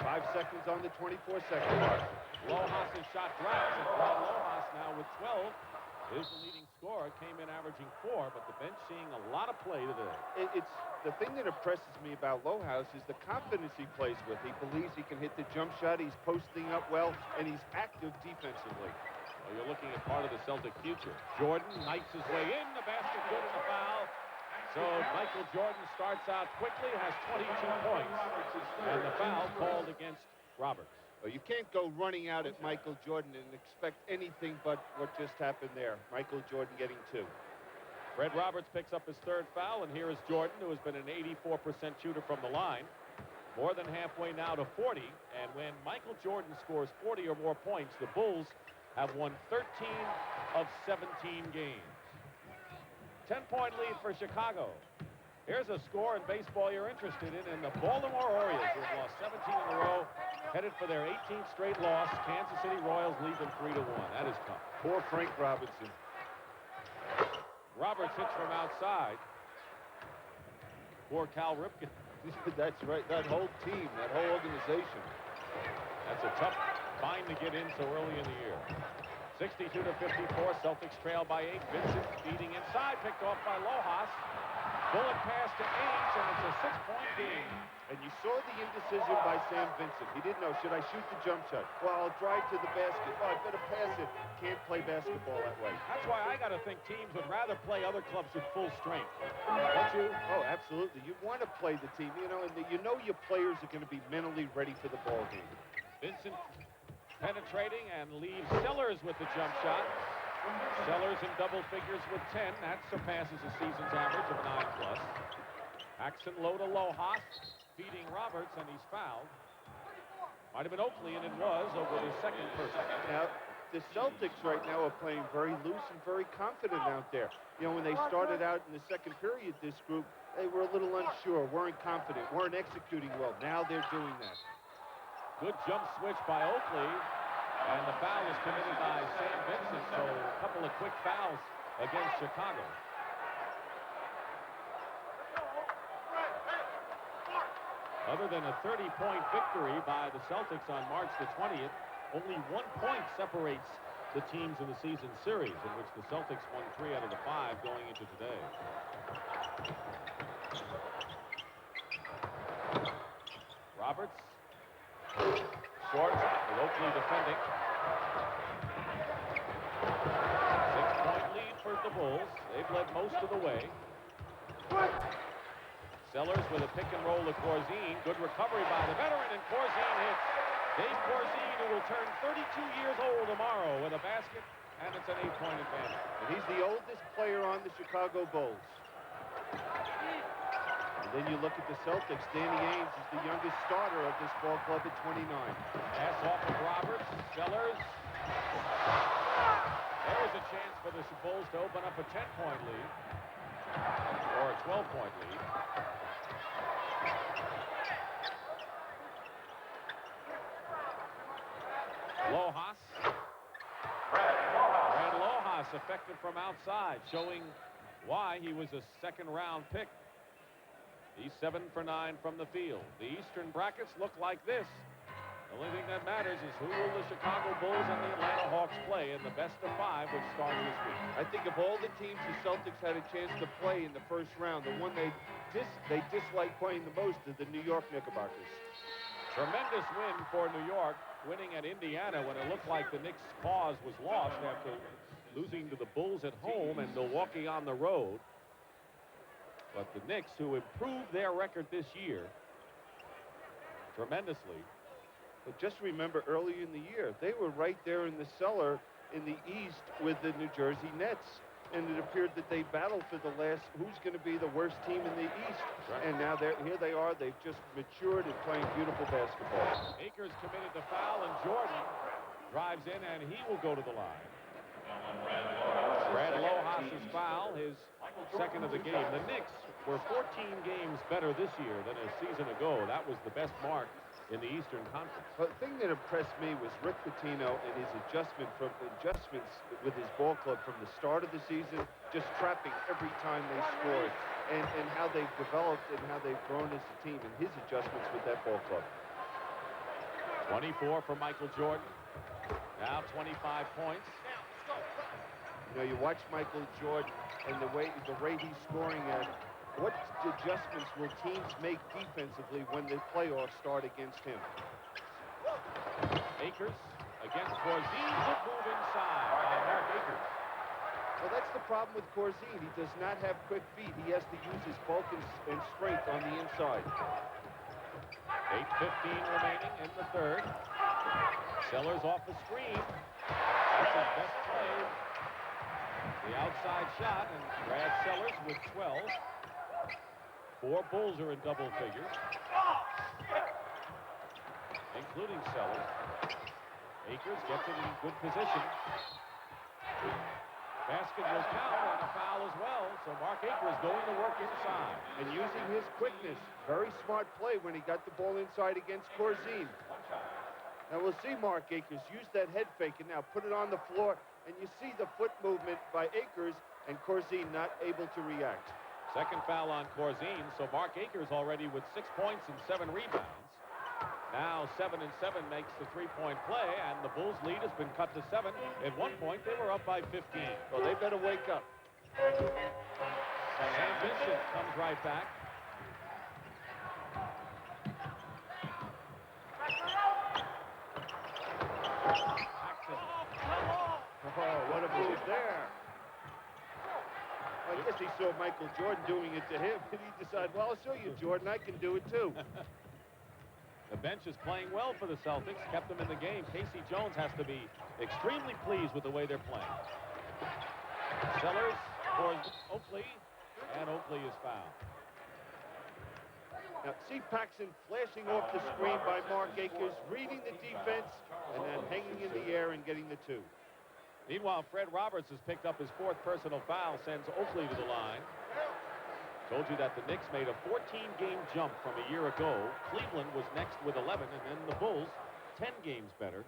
5 seconds on the 24-second mark. Lojas' shot drops, and Paul Lojas now with 12 is the leading scorer. Came in averaging 4, but the bench seeing a lot of play today. It's the thing that impresses me about Lojas is the confidence he plays with. He believes he can hit the jump shot. He's posting up well, and he's active defensively. Well, you're looking at part of the Celtic future. Jordan knifes his way in. The basket good and the foul. So Michael Jordan starts out quickly, has 22 points, and the foul called against Roberts. Well, you can't go running out at Michael Jordan and expect anything but what just happened there. Michael Jordan getting 2. Fred Roberts picks up his 3rd foul, and here is Jordan, who has been an 84% shooter from the line. More than halfway now to 40, and when Michael Jordan scores 40 or more points, the Bulls have won 13 of 17 games. 10-point lead for Chicago. Here's a score in baseball you're interested in the Baltimore Orioles, who have lost 17 in a row, headed for their 18th straight loss. Kansas City Royals lead them 3-1. That is tough. Poor Frank Robinson. Roberts hits from outside. Poor Cal Ripken. That's right. That whole team, that whole organization. That's a tough bind to get in so early in the year. 62-54, Celtics trail by 8. Vincent feeding inside, picked off by Lojas. Bullet pass to Ainge, and it's a 6-point game. And you saw the indecision by Sam Vincent. He didn't know, should I shoot the jump shot? Well, I'll drive to the basket. Oh, I better pass it. Can't play basketball that way. That's why I got to think teams would rather play other clubs at full strength. Don't you? Oh, absolutely. You want to play the team, and you know your players are going to be mentally ready for the ball game. Vincent penetrating and leaves Sellers with the jump shot. Sellers in double figures with 10. That surpasses the season's average of 9+. Paxson low to Lojas, feeding Roberts, and he's fouled. Might have been Oakley, and it was over the second person. Now, the Celtics right now are playing very loose and very confident out there. When they started out in the second period, this group, they were a little unsure, weren't confident, weren't executing well. Now they're doing that. Good jump switch by Oakley. And the foul is committed by Sam Vincent, so a couple of quick fouls against Chicago. Other than a 30-point victory by the Celtics on March the 20th, only 1 point separates the teams in the season series, in which the Celtics won 3 out of the 5 going into today. Roberts. Short with Oakley defending. 6-point lead for the Bulls. They've led most of the way. Sellers with a pick and roll to Corzine. Good recovery by the veteran, and Corzine hits. Dave Corzine, who will turn 32 years old tomorrow with a basket, and it's an 8-point advantage. And he's the oldest player on the Chicago Bulls. And then you look at the Celtics. Danny Ainge is the youngest starter of this ball club at 29. Pass off of Roberts. Sellers. There was a chance for the Bulls to open up a 10-point lead. Or a 12-point lead. Lojas. Brad Lojas effective from outside, showing why he was a second-round pick. He's 7 for 9 from the field. The Eastern brackets look like this. The only thing that matters is who will the Chicago Bulls and the Atlanta Hawks play in the best of 5, which started this week. I think of all the teams the Celtics had a chance to play in the first round, the one they dislike playing the most is the New York Knickerbockers. Tremendous win for New York, winning at Indiana when it looked like the Knicks' cause was lost after losing to the Bulls at home and Milwaukee on the road. But the Knicks, who improved their record this year tremendously. But just remember, early in the year, they were right there in the cellar in the East with the New Jersey Nets. And it appeared that they battled for the last, who's going to be the worst team in the East. Right. And now here they are. They've just matured and playing beautiful basketball. Akers committed the foul, and Jordan drives in, and he will go to the line. Brad Lojas' foul, his second of the game. The Knicks were 14 games better this year than a season ago. That was the best mark in the Eastern Conference. Well, the thing that impressed me was Rick Pitino and his adjustments with his ball club from the start of the season, just trapping every time they scored, and how they've developed and how they've grown as a team, and his adjustments with that ball club. 24 for Michael Jordan. Now 25 points. You know, you watch Michael Jordan and the rate he's scoring at. What adjustments will teams make defensively when the playoffs start against him? Akers against Corzine. Good move inside by Mark Akers. Well, that's the problem with Corzine. He does not have quick feet. He has to use his bulk and strength on the inside. 8:15 remaining in the third. Sellers off the screen. That's his best play. The outside shot, and Brad Sellers with 12. 4 Bulls are in double figures, including Sellers. Akers gets it in good position. Basket will count, and a foul as well, so Mark Akers going to work inside. And using his quickness. Very smart play when he got the ball inside against Corzine. Now we'll see Mark Akers use that head fake and now put it on the floor, and you see the foot movement by Akers, and Corzine not able to react. Second foul on Corzine, so Mark Akers already with 6 points and 7 rebounds. Now 7 and 7 makes the three-point play, and the Bulls' lead has been cut to 7. At one point, they were up by 15. Well, they better wake up. Sam Vincent comes right back. Oh, what a move there. I guess he saw Michael Jordan doing it to him, and he decided, well, I'll show you, Jordan, I can do it too. The bench is playing well for the Celtics, kept them in the game. Casey Jones has to be extremely pleased with the way they're playing. Sellers for Oakley, and Oakley is fouled. Now, see Paxson flashing off the screen by Mark Akers, reading the defense, and then hanging in the air and getting the 2. Meanwhile, Fred Roberts has picked up his 4th personal foul, sends Oakley to the line. Told you that the Knicks made a 14-game jump from a year ago. Cleveland was next with 11, and then the Bulls 10 games better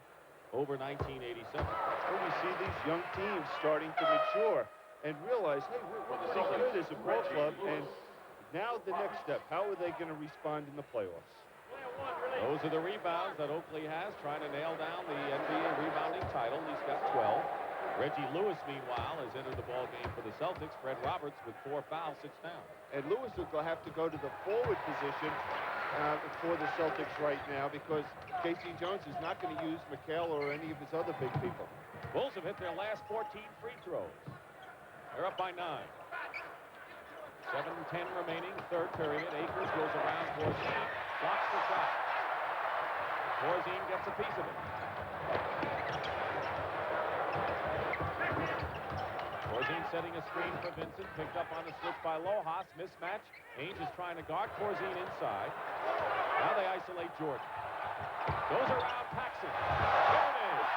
over 1987. Well, we see these young teams starting to mature and realize, hey, we're pretty good as a ball club, and now the next step, how are they going to respond in the playoffs? Those are the rebounds that Oakley has, trying to nail down the NBA rebounding title. He's got 12. Reggie Lewis, meanwhile, has entered the ball game for the Celtics. Fred Roberts, with 4 fouls, sits down. And Lewis will have to go to the forward position for the Celtics right now, because J.C. Jones is not going to use McHale or any of his other big people. Bulls have hit their last 14 free throws. They're up by 9. 7:10 remaining, third period. Akers goes around Corzine, blocks the shot. Corzine gets a piece of it. Corzine setting a screen for Vincent, picked up on the switch by Lojas, mismatch. Ainge is trying to guard Corzine inside. Now they isolate Jordan. Goes around Paxson. There it is.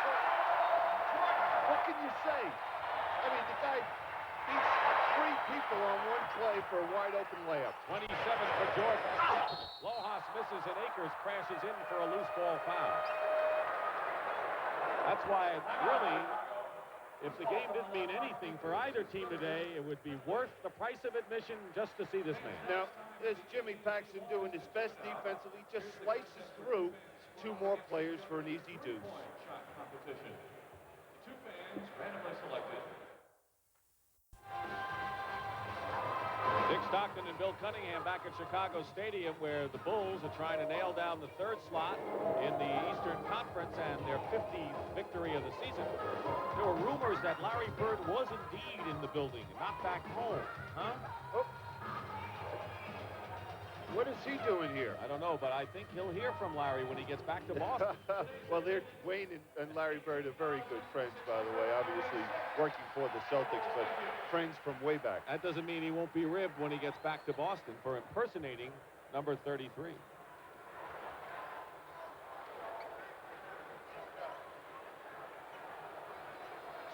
What can you say? I mean, the guy beats 3 people on one play for a wide-open layup. 27 for Jordan. Lojas misses and Akers crashes in for a loose ball foul. That's why, really, if the game didn't mean anything for either team today, it would be worth the price of admission just to see this man. Now, there's Jimmy Paxson doing his best defensively, just slices through 2 more players for an easy deuce. Competition. 2 fans randomly selected. Dick Stockton and Bill Cunningham back at Chicago Stadium, where the Bulls are trying to nail down the 3rd slot in the Eastern Conference and their 50th victory of the season. There were rumors that Larry Bird was indeed in the building and not back home. Huh? Oh. What is he doing here? I don't know, but I think he'll hear from Larry when he gets back to Boston. Well, Wayne and Larry Bird are very good friends, by the way. Obviously working for the Celtics, but friends from way back. That doesn't mean he won't be ribbed when he gets back to Boston for impersonating number 33.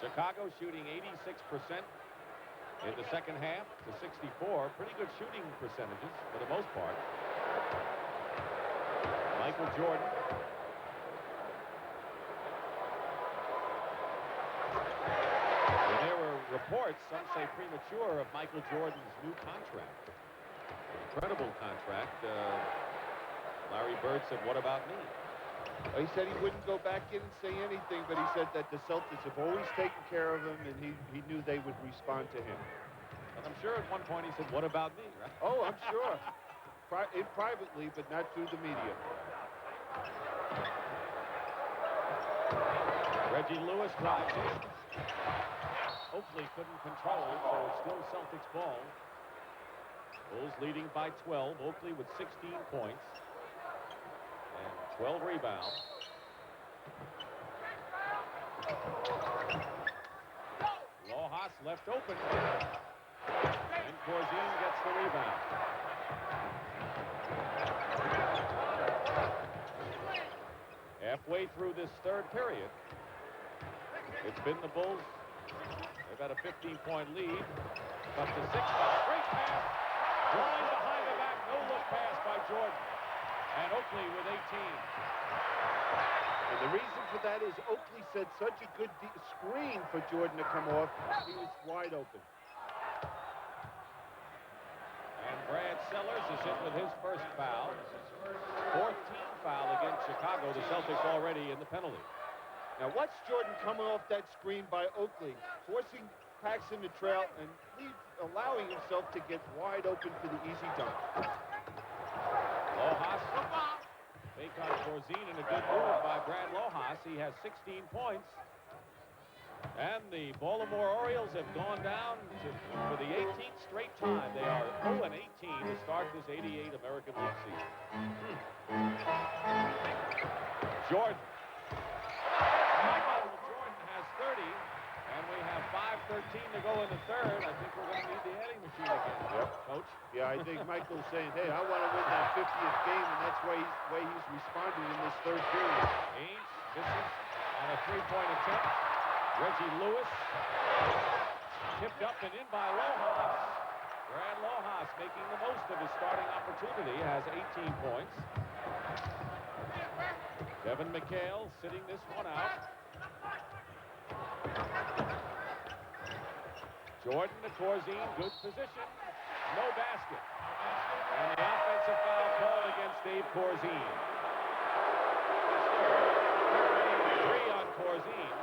Chicago shooting 86% in the second half to 64. Pretty good shooting percentages for the most part. Michael Jordan. And there were reports, some say premature, of Michael Jordan's new contract. Incredible contract. Larry Bird said, "What about me?" He said he wouldn't go back in and say anything, but he said that the Celtics have always taken care of him, and he knew they would respond to him. And I'm sure at one point he said, "What about me?" Right? Oh, I'm sure. Privately, but not through the media. Reggie Lewis drives in. Oakley couldn't control, so it's still Celtics ball. Bulls leading by 12. Oakley with 16 points. 12 rebounds. Lojas left open. And Corzine gets the rebound. Halfway through this 3rd period, it's been the Bulls. They've had a 15-point lead. Up to 6 now. Great pass. Drawing behind the back. No-look pass by Jordan. And Oakley with 18. And the reason for that is Oakley set such a good screen for Jordan to come off. He was wide open. And Brad Sellers is in with his first foul. 4th team foul against Chicago. The Celtics already in the penalty. Now watch Jordan coming off that screen by Oakley, forcing Paxson to trail and allowing himself to get wide open for the easy dunk. Lojas. Fake on Corzine, and a good move by Brad Lojas. He has 16 points. And the Baltimore Orioles have gone down for the 18th straight time. They are 0-18 to start this 88 American League season. Jordan. Michael Jordan has 30, and we have 5:13 to go in the 3rd. I think we're going to need the adding machine again. Yep. Coach? Yeah, I think Michael's saying, hey, I want to win that 50th game, and that's why he's responding in this 3rd period. Ainge misses on a 3-point attempt. Reggie Lewis tipped up and in by Lojas. Brad Lojas making the most of his starting opportunity, has 18 points. Kevin McHale sitting this one out. Jordan to Corzine, good position, no basket. And the offensive foul called against Dave Corzine. 3 on Corzine.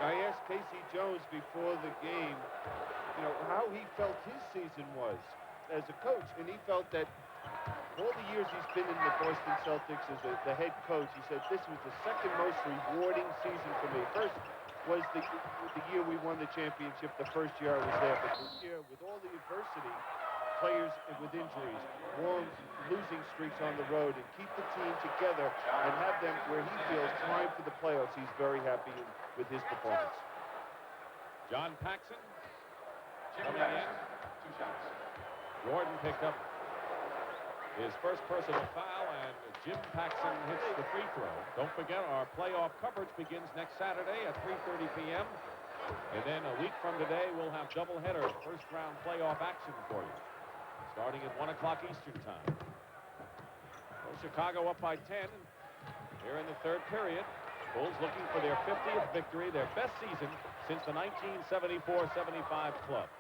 I asked Casey Jones before the game, how he felt his season was as a coach, and he felt that all the years he's been in the Boston Celtics as the head coach, he said this was the second most rewarding season for me. First was the year we won the championship, the first year I was there, but this year with all the adversity, players with injuries, long losing streaks on the road, and keep the team together and have them where he feels time for the playoffs, he's very happy with his performance. John Paxson Jimmy coming in. 2 shots. Jordan picked up his first personal foul, and Jim Paxson hits the free throw. Don't forget, our playoff coverage begins next Saturday at 3:30 p.m. And then a week from today, we'll have doubleheader first-round playoff action for you, starting at 1 o'clock Eastern time. Well, Chicago up by 10 here in the third period. Bulls looking for their 50th victory, their best season since the 1974-75 club.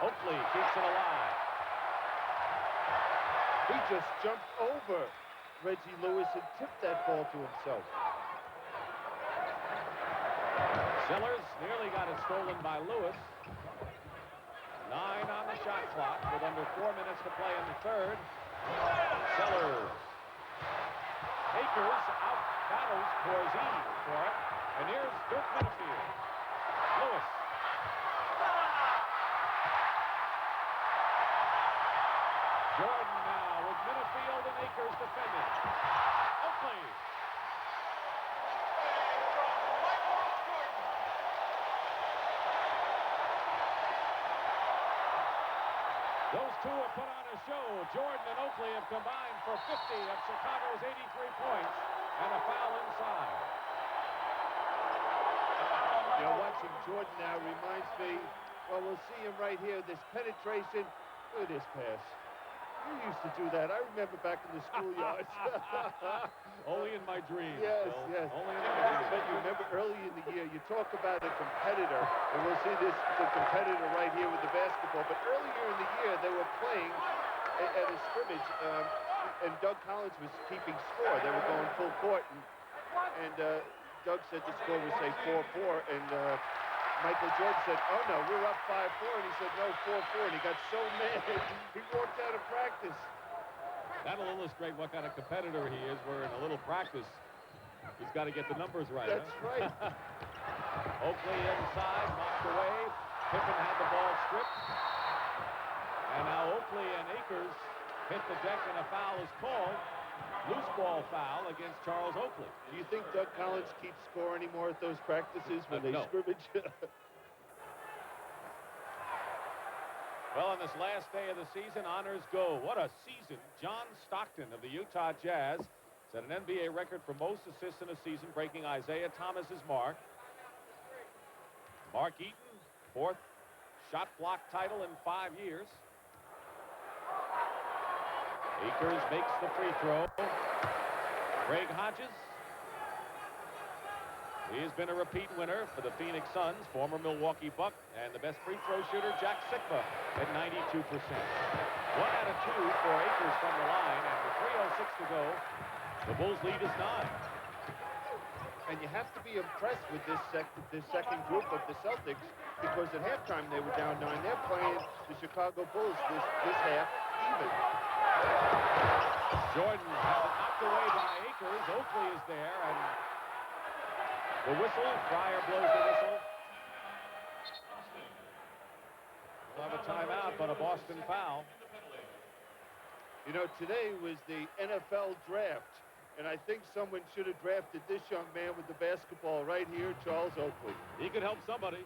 Oakley keeps it alive. He just jumped over Reggie Lewis and tipped that ball to himself. Sellers nearly got it stolen by Lewis. 9 on the shot clock with under 4 minutes to play in the third. Sellers. Akers out battles Corzine for it. And here's Dirk Minifield. Lewis. Jordan now with Minifield and Akers defending. Oakley. Those two have put on a show. Jordan and Oakley have combined for 50 of Chicago's 83 points and a foul inside. Watching Jordan now reminds me, well, we'll see him right here, this penetration. Look at this pass. You used to do that. I remember back in the schoolyards. Only in my dreams. Yes, Bill. yes. Only in my dreams. But you remember early in the year, you talk about a competitor, and we'll see the competitor right here with the basketball. But earlier in the year, they were playing at a scrimmage, and Doug Collins was keeping score. They were going full court, and Doug said the score was, say, 4-4, and Michael Jordan said, oh, no, we're up 5-4, and he said, no, 4-4, and he got so mad, he walked out of practice. That'll illustrate what kind of competitor he is, where in a little practice, he's got to get the numbers right. That's right. Oakley inside, knocked away. Pippen had the ball stripped. And now Oakley and Akers hit the deck, and a foul is called. Loose ball foul against Charles Oakley. Do you think Doug Collins keeps score anymore at those practices when they No. scrimmage? Well, on this last day of the season, honors go. What a season. John Stockton of the Utah Jazz set an NBA record for most assists in a season, breaking Isaiah Thomas's mark. Mark Eaton, 4th shot block title in 5 years. Akers makes the free throw. Greg Hodges. He has been a repeat winner for the Phoenix Suns, former Milwaukee Buck, and the best free throw shooter, Jack Sikma, at 92%. 1 out of 2 for Akers from the line, and with 3:06 to go, the Bulls lead is 9. And you have to be impressed with this second group of the Celtics, because at halftime they were down 9. They're playing the Chicago Bulls this half even. Jordan has it knocked away by Akers. Oakley is there, and the whistle. Fryer blows the whistle. We'll have a timeout, but a Boston foul. Today was the NFL draft, and I think someone should have drafted this young man with the basketball right here, Charles Oakley. He could help somebody.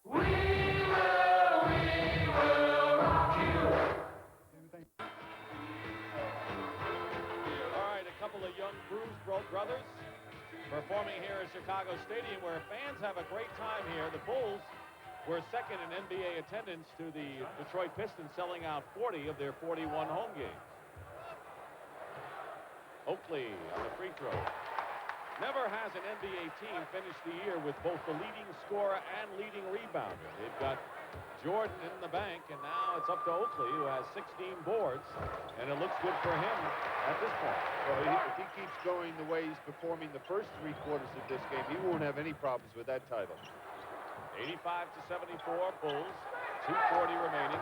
We will rock you. All right, a couple of young Bruce brothers performing here at Chicago Stadium, where fans have a great time here. The Bulls were second in NBA attendance to the Detroit Pistons, selling out 40 of their 41 home games. Oakley on the free throw. Never has an NBA team finished the year with both the leading scorer and leading rebounder. They've got Jordan in the bank, and now it's up to Oakley, who has 16 boards, and it looks good for him at this point. Well, if he keeps going the way he's performing the first 3 quarters of this game, he won't have any problems with that title. 85-74 Bulls, 2:40 remaining.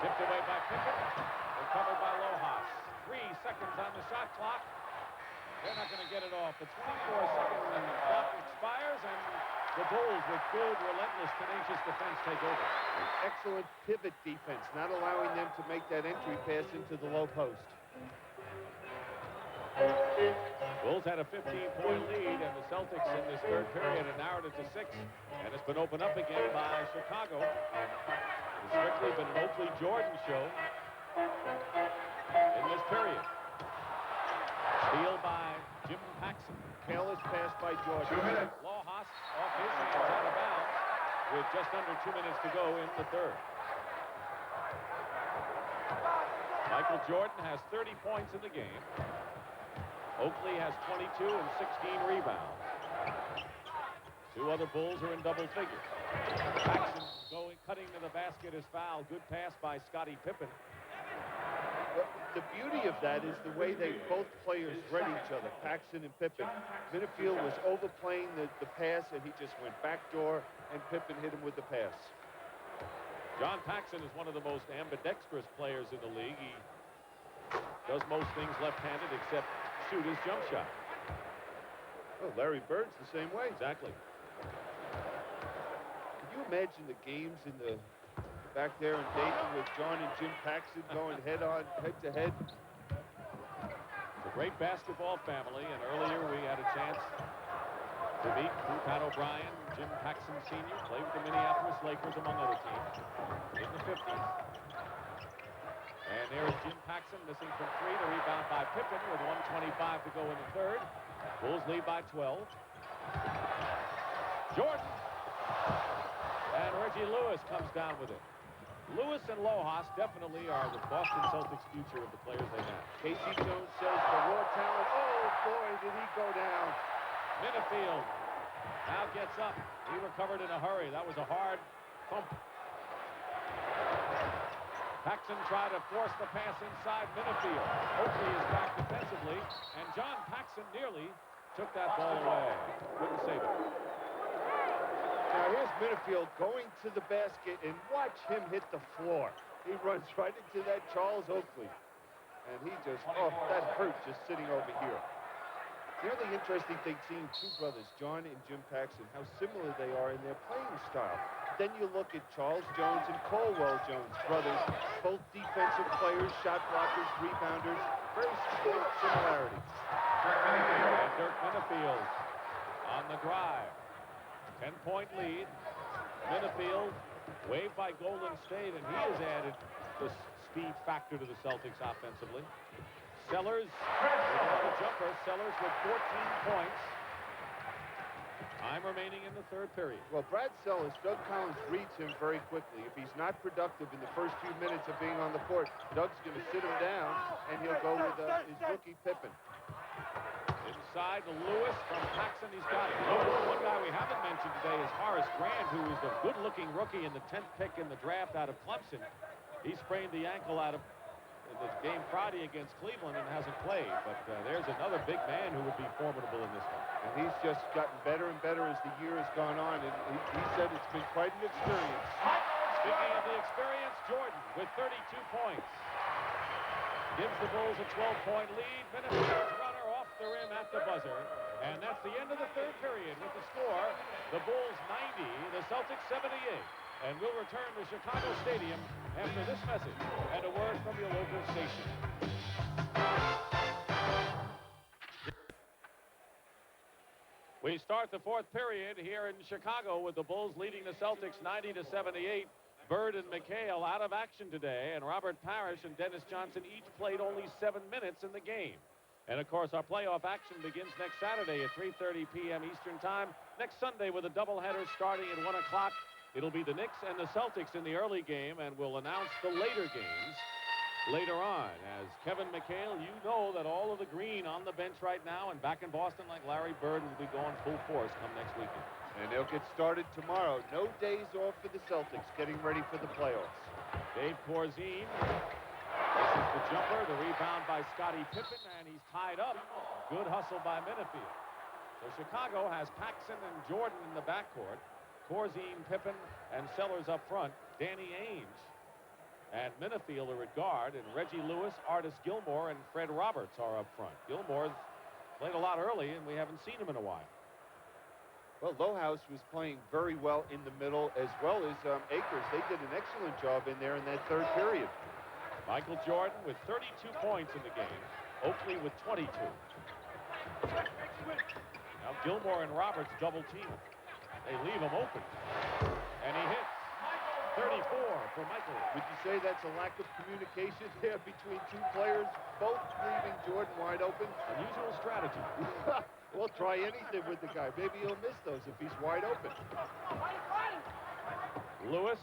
Tipped away by Pippen, recovered by Lojas. 3 seconds on the shot clock. They're not going to get it off. The 24-second clock expires, and the Bulls, with good, relentless, tenacious defense, take over. An excellent pivot defense, not allowing them to make that entry pass into the low post. Bulls had a 15-point lead, and the Celtics in this third period have narrowed it to 6, and it's been opened up again by Chicago. It's strictly been an Oakley-Jordan show in this period. Steal by Jim Paxson. Careless pass by Jordan. Lojas off his hands out of bounds with just under 2 minutes to go in the third. Michael Jordan has 30 points in the game. Oakley has 22 and 16 rebounds. 2 other Bulls are in double figures. Paxson cutting to the basket is fouled. Good pass by Scottie Pippen. Well, the beauty of that is the way they both players read each other, Paxson and Pippen. Minifield was overplaying the pass, and he just went backdoor, and Pippen hit him with the pass. John Paxson is one of the most ambidextrous players in the league. He does most things left-handed except shoot his jump shot. Oh, Larry Bird's the same way. Exactly. Can you imagine the games in the back there in Dayton with John and Jim Paxson going head-to-head? It's a great basketball family, and earlier we had a chance to meet Pat O'Brien, Jim Paxson Sr., played with the Minneapolis Lakers, among other teams, in the 50s. And there's Jim Paxson missing from 3. The rebound by Pippen with 1:25 to go in the third. Bulls lead by 12. Jordan. And Reggie Lewis comes down with it. Lewis and Lojas definitely are the Boston Celtics' future of the players they have. Casey Jones says the raw talent. Oh, boy, did he go down. Minifield now gets up. He recovered in a hurry. That was a hard thump. Paxson tried to force the pass inside Minifield. Oakley is back defensively, and John Paxson nearly took that ball away. Couldn't save it. Now here's Minifield going to the basket, and watch him hit the floor. He runs right into that Charles Oakley. And he just, oh, that hurt just sitting over here. The other interesting thing, seeing 2 brothers, John and Jim Paxson, how similar they are in their playing style. Then you look at Charles Jones and Colwell Jones, brothers, both defensive players, shot blockers, rebounders, very great similarities. And Dirk Minifield on the drive. 10-point lead. Minifield waived by Golden State, and he has added the speed factor to the Celtics offensively. Sellers with another jumper. Sellers with 14 points. Time remaining in the third period. Well, Brad Sellers, Doug Collins reads him very quickly. If he's not productive in the first few minutes of being on the court, Doug's going to sit him down, and he'll go with his rookie Pippen. Inside to Lewis from Paxson. He's got it. One guy we haven't mentioned today is Horace Grant, who is the good-looking rookie in the 10th pick in the draft out of Clemson. He sprained the ankle out of the game Friday against Cleveland and hasn't played. But there's another big man who would be formidable in this one. And he's just gotten better and better as the year has gone on. And he said it's been quite an experience. Speaking of the experience, Jordan with 32 points. Gives the Bulls a 12-point lead. Minnesota runner off the rim at the buzzer. And that's the end of the third period with the score. The Bulls 90, the Celtics 78. And we'll return to Chicago Stadium after this message and a word from your local station. We start the fourth period here in Chicago with the Bulls leading the Celtics 90-78. Bird and McHale out of action today, and Robert Parish and Dennis Johnson each played only 7 minutes in the game. And, of course, our playoff action begins next Saturday at 3:30 p.m. Eastern Time. Next Sunday with a doubleheader starting at 1 o'clock. It'll be the Knicks and the Celtics in the early game, and we'll announce the later games later on. As Kevin McHale, you know that all of the green on the bench right now and back in Boston like Larry Bird will be going full force come next weekend. And they'll get started tomorrow. No days off for the Celtics, getting ready for the playoffs. Dave Corzine. This is the jumper, the rebound by Scottie Pippen, and he's tied up. Good hustle by Menifee. So Chicago has Paxson and Jordan in the backcourt. Corzine, Pippen, and Sellers up front. Danny Ainge and Minifield are at guard, and Reggie Lewis, Artis Gilmore, and Fred Roberts are up front. Gilmore's played a lot early, and we haven't seen him in a while. Well, Lohaus was playing very well in the middle, as well as Akers. They did an excellent job in there in that third period. Michael Jordan with 32 points in the game. Oakley with 22. Now Gilmore and Roberts double team. They leave him open. And he hits. 34 for Michael. Would you say that's a lack of communication there between two players, both leaving Jordan wide open? Unusual strategy. We'll try anything with the guy. Maybe he'll miss those if he's wide open. Lewis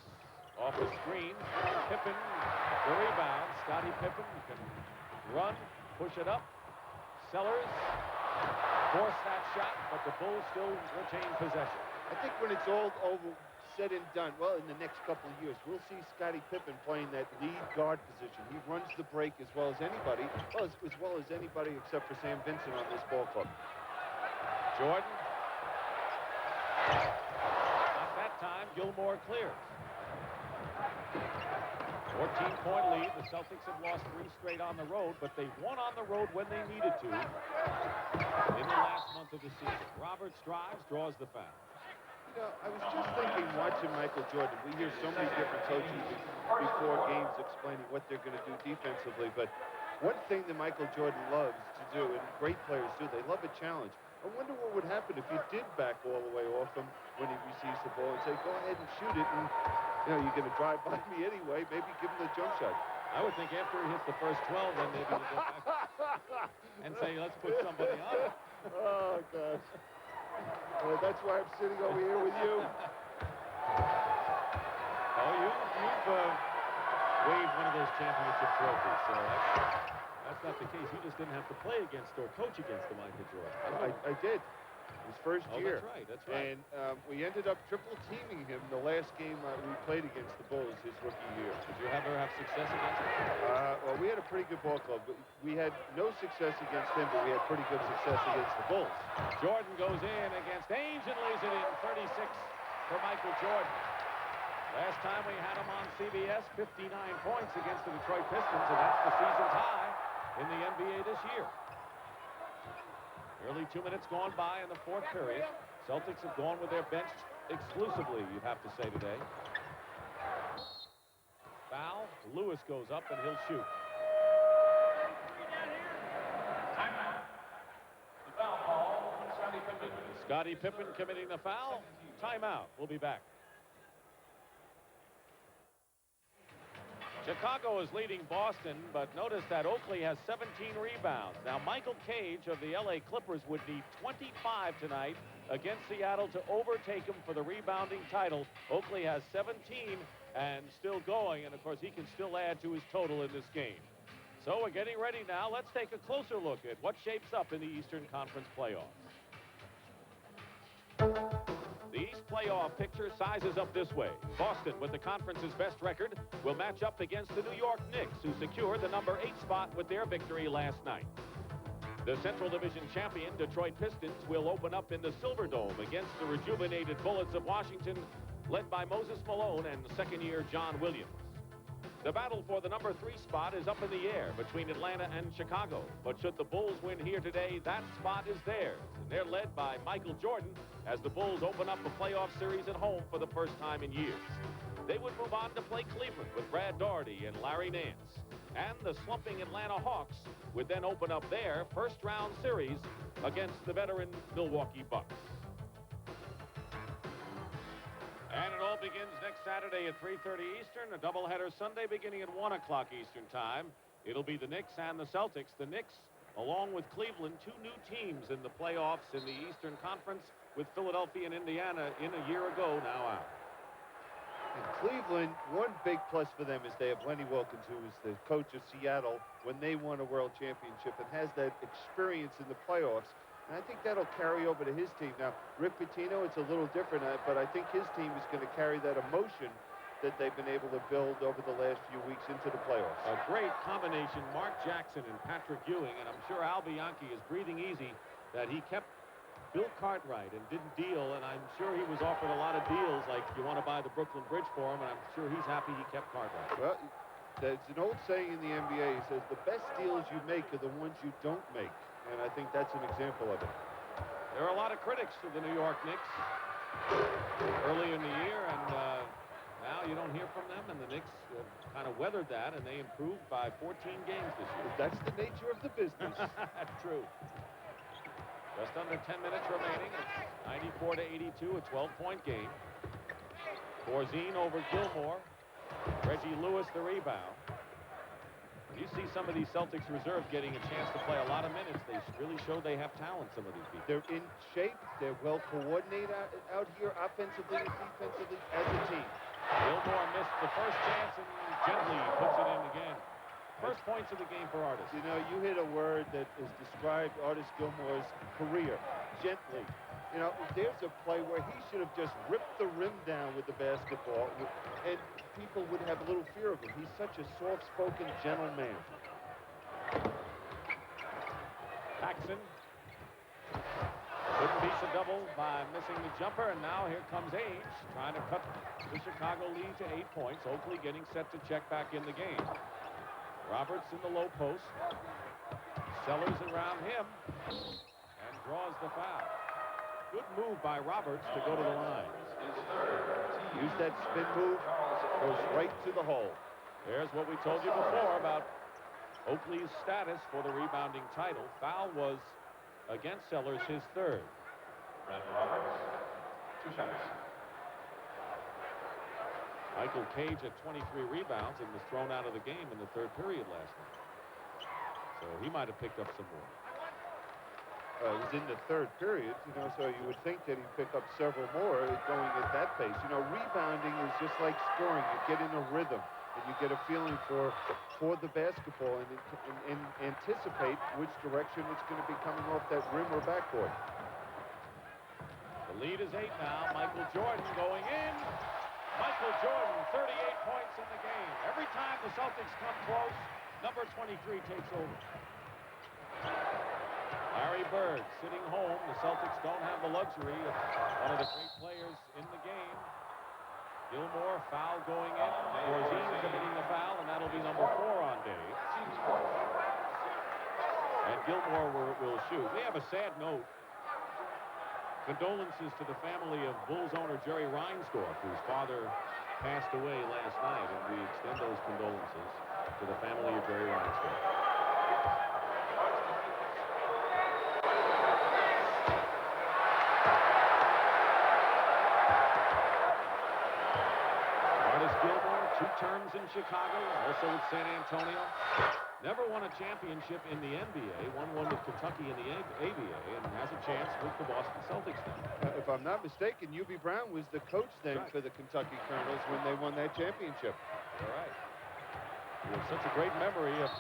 off the screen. Pippen, the rebound. Scottie Pippen can run, push it up. Sellers forced that shot, but the Bulls still retain possession. I think when it's all over, said and done, well, in the next couple of years, we'll see Scottie Pippen playing that lead guard position. He runs the break as well as anybody, as well as anybody except for Sam Vincent on this ball club. Jordan. At that time, Gilmore clears. 14-point lead. The Celtics have lost 3 straight on the road, but they won on the road when they needed to in the last month of the season. Roberts drives, draws the foul. You know, I was just thinking, watching Michael Jordan, we hear so many different coaches before games explaining what they're going to do defensively, but one thing that Michael Jordan loves to do, and great players do, they love a challenge. I wonder what would happen if you did back all the way off him when he receives the ball and say, go ahead and shoot it, and, you know, you're going to drive by me anyway, maybe give him the jump shot. I would think after he hits the first 12, then maybe he'll go back and say, let's put somebody on it. Oh, gosh. Well, that's why I'm sitting over here with you. Oh, you've waved one of those championship trophies, so that's not the case. You just didn't have to play against or coach against the Michael Jordan. I did. His first year. That's right. And we ended up triple teaming him the last game we played against the Bulls his rookie year. Did you ever have success against him? Well, we had a pretty good ball club. But we had no success against him, but we had pretty good success against the Bulls. Jordan goes in against Ainge and lays it in. 36 for Michael Jordan. Last time we had him on CBS, 59 points against the Detroit Pistons, and that's the season's high in the NBA this year. Nearly 2 minutes gone by in the fourth period. Celtics have gone with their bench exclusively, you'd have to say today. Foul. Lewis goes up and he'll shoot. Timeout. The foul ball, Scottie Pippen. Scottie Pippen committing the foul. Timeout. We'll be back. Chicago is leading Boston, but notice that Oakley has 17 rebounds. Now, Michael Cage of the L.A. Clippers would need 25 tonight against Seattle to overtake him for the rebounding title. Oakley has 17 and still going, and, of course, he can still add to his total in this game. So we're getting ready now. Let's take a closer look at what shapes up in the Eastern Conference playoffs. The East playoff picture sizes up this way. Boston, with the conference's best record, will match up against the New York Knicks, who secured the number 8 spot with their victory last night. The Central Division champion, Detroit Pistons, will open up in the Silverdome against the rejuvenated Bullets of Washington, led by Moses Malone and second-year John Williams. The battle for the number 3 spot is up in the air between Atlanta and Chicago. But should the Bulls win here today, that spot is theirs. And they're led by Michael Jordan as the Bulls open up a playoff series at home for the first time in years. They would move on to play Cleveland with Brad Daugherty and Larry Nance. And the slumping Atlanta Hawks would then open up their first-round series against the veteran Milwaukee Bucks. And it all begins begins next Saturday at 3:30 Eastern. A doubleheader Sunday beginning at 1 o'clock Eastern time. It'll be the Knicks and the Celtics. The Knicks, along with Cleveland, two new teams in the playoffs in the Eastern Conference, with Philadelphia and Indiana in a year ago now out. In Cleveland, one big plus for them is they have Lenny Wilkins, who was the coach of Seattle when they won a world championship and has that experience in the playoffs. And I think that'll carry over to his team. Now, Rick Pitino, it's a little different, but I think his team is going to carry that emotion that they've been able to build over the last few weeks into the playoffs. A great combination, Mark Jackson and Patrick Ewing, and I'm sure Al Bianchi is breathing easy that he kept Bill Cartwright and didn't deal, and I'm sure he was offered a lot of deals, like you want to buy the Brooklyn Bridge for him, and I'm sure he's happy he kept Cartwright. Well, there's an old saying in the NBA. It says the best deals you make are the ones you don't make, and I think that's an example of it. There are a lot of critics to the New York Knicks early in the year, and now you don't hear from them, and the Knicks kind of weathered that, and they improved by 14 games this year. That's the nature of the business. That's true. Just under 10 minutes remaining. It's 94-82, a 12-point game. Corzine over Gilmore. Reggie Lewis the rebound. You see some of these Celtics reserves getting a chance to play a lot of minutes. They really show they have talent, some of these people. They're in shape. They're well coordinated out here offensively and defensively as a team. Gilmore missed the first chance and gently puts it in again. First points of the game for Artis. You know, you hit a word that has described Artis Gilmore's career, gently. You know, there's a play where he should have just ripped the rim down with the basketball, and people would have a little fear of him. He's such a soft-spoken, gentle man. Paxson couldn't beat the double by missing the jumper, and now here comes Ainge trying to cut the Chicago lead to 8 points. Oakley getting set to check back in the game. Roberts in the low post. Sellers around him and draws the foul. Good move by Roberts to go to the line. Use that spin move, goes right to the hole. There's what we told you before about Oakley's status for the rebounding title. Foul was against Sellers, his third. Randall Roberts, 2 shots. Michael Cage at 23 rebounds and was thrown out of the game in the third period last night. So he might have picked up some more. It was in the third period, you know, so you would think that he'd pick up several more going at that pace. You know, rebounding is just like scoring. You get in a rhythm and you get a feeling for the basketball and anticipate which direction it's going to be coming off that rim or backboard. The lead is 8 now. Michael Jordan going in. Michael Jordan, 38 points in the game. Every time the Celtics come close, number 23 takes over. Larry Bird sitting home. The Celtics don't have the luxury of one of the great players in the game. Gilmore, foul going in. Corzine committing the foul, and that'll be number 4 on Dave. And Gilmore will shoot. We have a sad note. Condolences to the family of Bulls owner Jerry Reinsdorf, whose father passed away last night, and we extend those condolences to the family of Jerry Reinsdorf. Artis Gilmore, 2 terms in Chicago, also with San Antonio. Never won a championship in the NBA, won one with Kentucky in the ABA, and has a chance with the Boston Celtics now. If I'm not mistaken, U.B. Brown was the coach then for the Kentucky Colonels when they won that championship. You're right. You have such a great memory of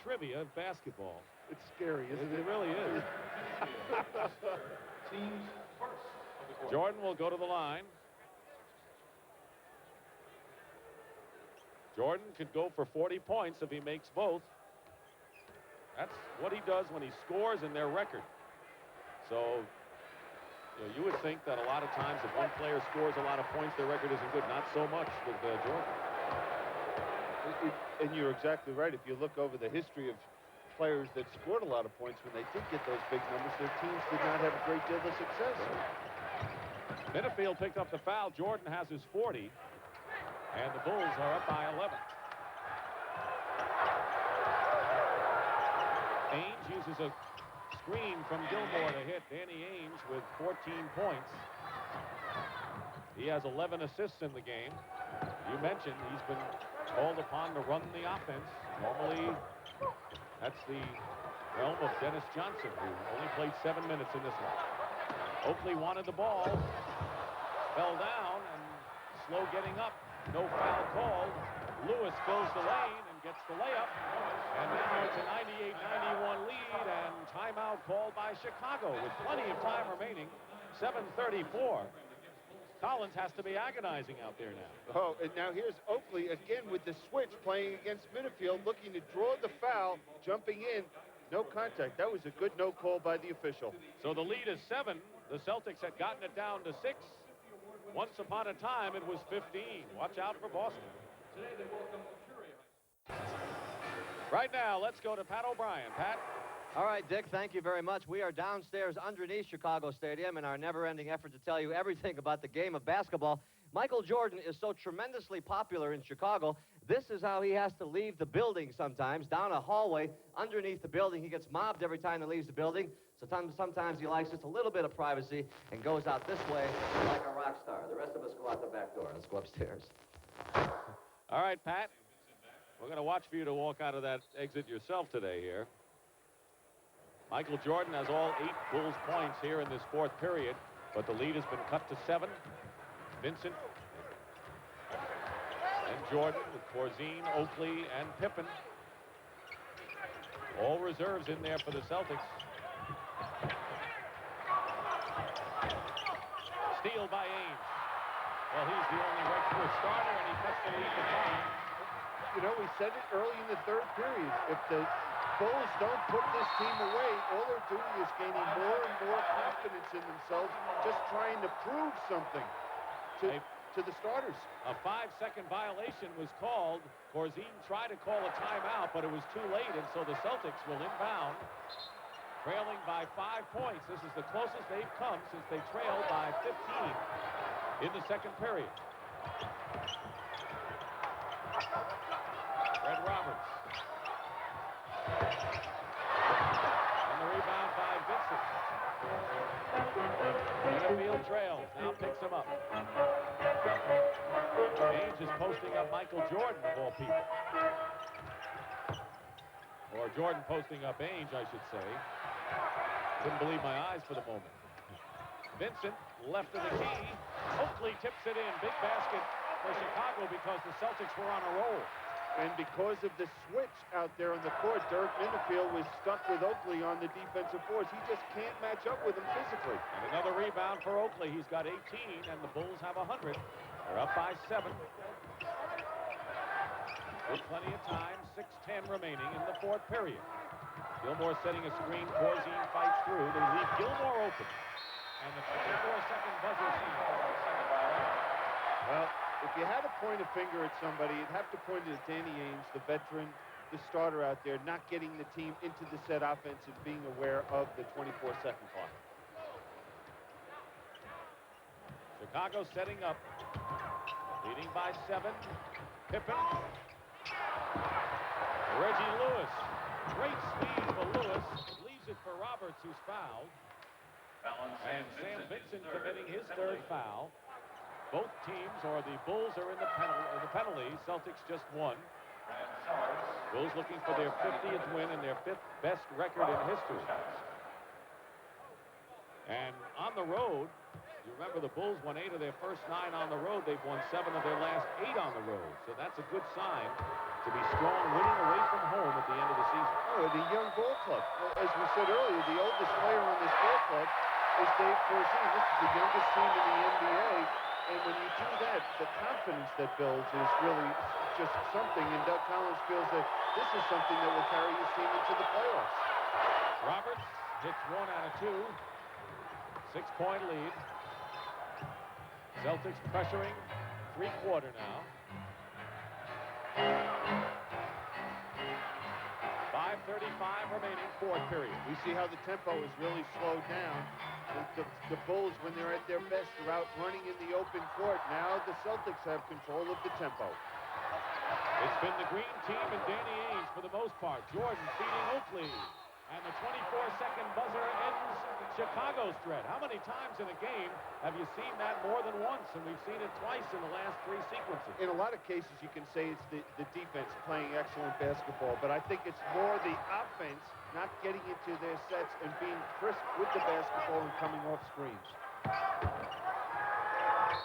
trivia of basketball. It's scary, isn't it? It really is. Teams first of the quarter. Jordan will go to the line. Jordan could go for 40 points if he makes both. That's what he does when he scores in their record. So, you would think that a lot of times if one player scores a lot of points, their record isn't good. Not so much with Jordan. And you're exactly right. If you look over the history of players that scored a lot of points, when they did get those big numbers, their teams did not have a great deal of success. Minifield picked up the foul. Jordan has his 40. And the Bulls are up by 11. Ainge uses a screen from Gilmore to hit Danny Ainge with 14 points. He has 11 assists in the game. You mentioned he's been called upon to run the offense. Normally, that's the realm of Dennis Johnson, who only played 7 minutes in this one. Oakley wanted the ball, fell down, and slow getting up. No foul called. Lewis fills the lane and gets the layup. And now it's a 98-91 lead, and timeout called by Chicago with plenty of time remaining. 7:34. Collins has to be agonizing out there now. Oh, and now here's Oakley again with the switch, playing against Minifield, looking to draw the foul, jumping in. No contact. That was a good no call by the official. So the lead is 7. The Celtics had gotten it down to 6. Once upon a time, it was 15. Watch out for Boston. Right now, let's go to Pat O'Brien. Pat? All right, Dick, thank you very much. We are downstairs underneath Chicago Stadium in our never-ending effort to tell you everything about the game of basketball. Michael Jordan is so tremendously popular in Chicago. This is how he has to leave the building sometimes, down a hallway underneath the building. He gets mobbed every time he leaves the building. Sometimes he likes just a little bit of privacy and goes out this way like a rock star. The rest of us go out the back door. Let's go upstairs. All right, Pat. We're going to watch for you to walk out of that exit yourself today here. Michael Jordan has all 8 Bulls points here in this 4th period, but the lead has been cut to 7. Vincent and Jordan with Corzine, Oakley, and Pippen. All reserves in there for the Celtics. Steal by Ainge. Well, he's the only regular starter, and he cuts the lead to 5. You know, we said it early in the 3rd period. If the Bulls don't put this team away, all they're doing is gaining more and more confidence in themselves, just trying to prove something to the starters. A 5-second violation was called. Corzine tried to call a timeout, but it was too late, and so the Celtics will inbound, trailing by 5 points. This is the closest they've come since they trailed by 15 in the 2nd period. Fred Roberts. And the rebound by Vincent. Minifield trails, now picks him up. Ainge is posting up Michael Jordan, of all people. Or Jordan posting up Ainge, I should say. Couldn't believe my eyes for the moment. Vincent, left of the key. Oakley tips it in. Big basket for Chicago because the Celtics were on a roll. And because of the switch out there on the court, Dirk Minifield was stuck with Oakley on the defensive boards. He just can't match up with him physically. And another rebound for Oakley. He's got 18, and the Bulls have 100. They're up by 7. With plenty of time, 6:10 remaining in the 4th period. Gilmore setting a screen. Corzine fights through. They leave Gilmore open. And the 24-second buzzer sound. Well, if you had to point a finger at somebody, you'd have to point it at Danny Ainge, the veteran, the starter out there, not getting the team into the set offense and being aware of the 24-second clock. Chicago setting up. Leading by 7. Pippen. Reggie Lewis. Great speed for Lewis. Leaves it for Roberts, who's fouled. And Sam Vincent committing his 3rd foul. Both teams, or the Bulls, are in the penalty. Celtics just won. Bulls looking for their 50th win and their 5th best record in history. And on the road, you remember the Bulls won 8 of their first 9 on the road. They've won 7 of their last 8 on the road. So that's a good sign to be strong winning away from home at the end of the season. Oh, the young ball club. As we said earlier, the oldest player on this ball club is Dave Corzine. This is the youngest team in the NBA. And when you do that, the confidence that builds is really just something. And Doug Collins feels that this is something that will carry his team into the playoffs. Roberts hits 1 out of 2. 6-point lead. Celtics pressuring 3-quarter now. 5:35 remaining, 4th period. We see how the tempo is really slowed down. The Bulls, when they're at their best, are out running in the open court. Now the Celtics have control of the tempo. It's been the green team and Danny Ainge for the most part. Jordan feeding Oakley. And the 24-second buzzer ends Chicago's threat. How many times in a game have you seen that more than once? And we've seen it twice in the last 3 sequences. In a lot of cases, you can say it's the defense playing excellent basketball, but I think it's more the offense not getting into their sets and being crisp with the basketball and coming off screens.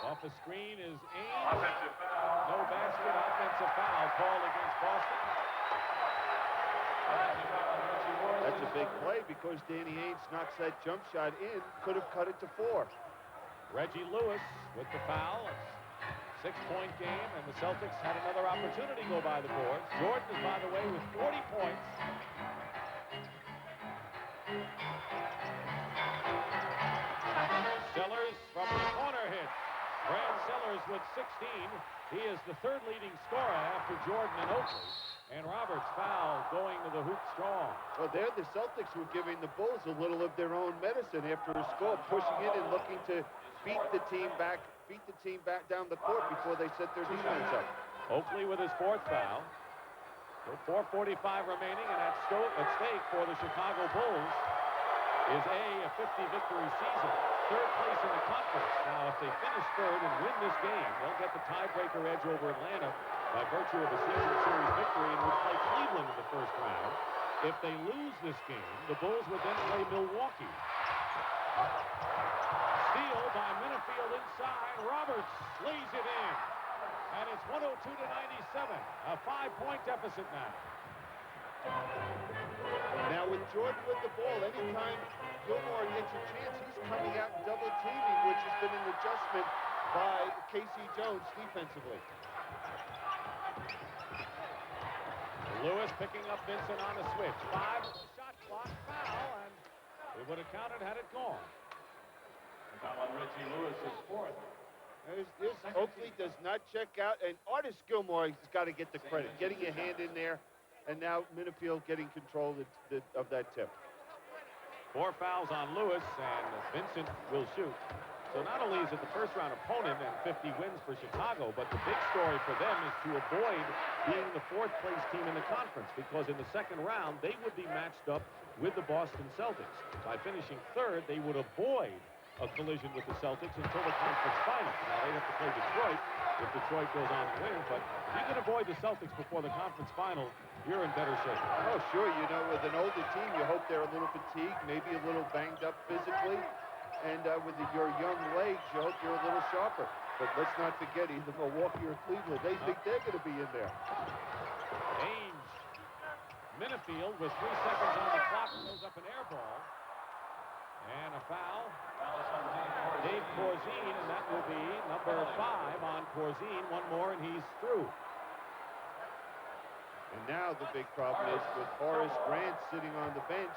Off a screen is Ainge. No basket, offensive foul called against Boston. That's a big play because Danny Ainge knocks that jump shot in, could have cut it to 4. Reggie Lewis with the foul. It's a 6-point game, and the Celtics had another opportunity go by the boards. Jordan is, by the way, with 40 points. Sellers from the corner hit. Brad Sellers with 16. He is the 3rd leading scorer after Jordan and Oakley. And Roberts foul going to the hoop strong. Well, there the Celtics were giving the Bulls a little of their own medicine after a score, pushing in and looking to beat the team back down the court before they set their defense up. Oakley with his 4th foul. With 4:45 remaining, and at stake for the Chicago Bulls is a 50 victory season. 3rd place in the conference. Now, if they finish 3rd and win this game, they'll get the tiebreaker edge over Atlanta by virtue of a season series victory and would play Cleveland in the 1st round. If they lose this game, the Bulls would then play Milwaukee. Steal by Minifield inside. Roberts lays it in. And it's 102-97. A 5-point deficit now. Now with Jordan with the ball, anytime Gilmore gets a chance, he's coming out and double teaming, which has been an adjustment by Casey Jones defensively. Lewis picking up Vincent on a switch. 5 on the shot clock, foul, and it would have counted had it gone. Foul on Reggie Lewis is 4th. This Oakley does not check out, and Artis Gilmore has got to get the credit, getting a hand in there, and now Minifield getting control of that tip. 4 fouls on Lewis, and Vincent will shoot. So not only is it the first-round opponent and 50 wins for Chicago, but the big story for them is to avoid being the 4th-place team in the conference, because in the 2nd round, they would be matched up with the Boston Celtics. By finishing 3rd, they would avoid a collision with the Celtics until the conference final. Now, they have to play Detroit if Detroit goes on to win, but if you can avoid the Celtics before the conference final, you're in better shape. Oh, sure, you know, with an older team, you hope they're a little fatigued, maybe a little banged up physically, and with your young legs, you hope you're a little sharper. But let's not forget, either Milwaukee or Cleveland, they think they're going to be in there. Ainge, Minifield with 3 seconds on the clock, throws up an air ball. And a foul. Dave Corzine, and that will be number 5 on Corzine. 1 more, and he's through. And now the big problem is with Horace Grant sitting on the bench.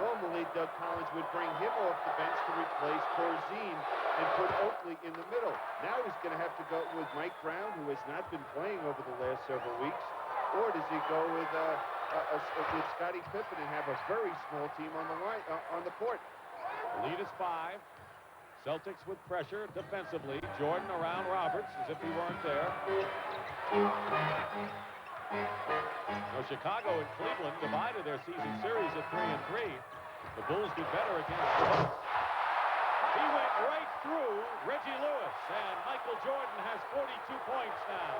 Normally, Doug Collins would bring him off the bench to replace Corzine and put Oakley in the middle. Now he's going to have to go with Mike Brown, who has not been playing over the last several weeks. Or does he go with Scottie Pippen and have a very small team on the line on the court? The lead is 5. Celtics with pressure defensively. Jordan around Roberts as if he weren't there. Now, Chicago and Cleveland divided their season series at 3-3. The Bulls do better against the Bucks. He went right through Reggie Lewis, and Michael Jordan has 42 points now.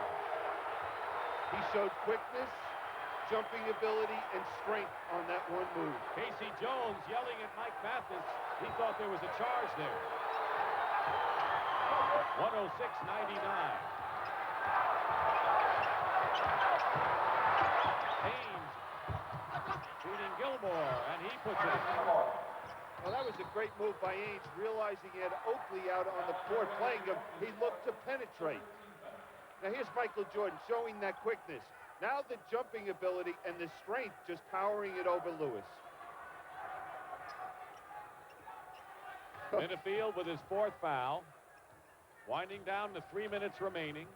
He showed quickness, jumping ability, and strength on that one move. Casey Jones yelling at Mike Mathis. He thought there was a charge there. 106-99. Ainge feeding Gilmore, and he puts it in. Well, that was a great move by Ainge, realizing he had Oakley out on the court playing him. He looked to penetrate. Now here's Michael Jordan showing that quickness. Now the jumping ability and the strength just powering it over Lewis. Minifield with his 4th foul. Winding down to 3 minutes remaining.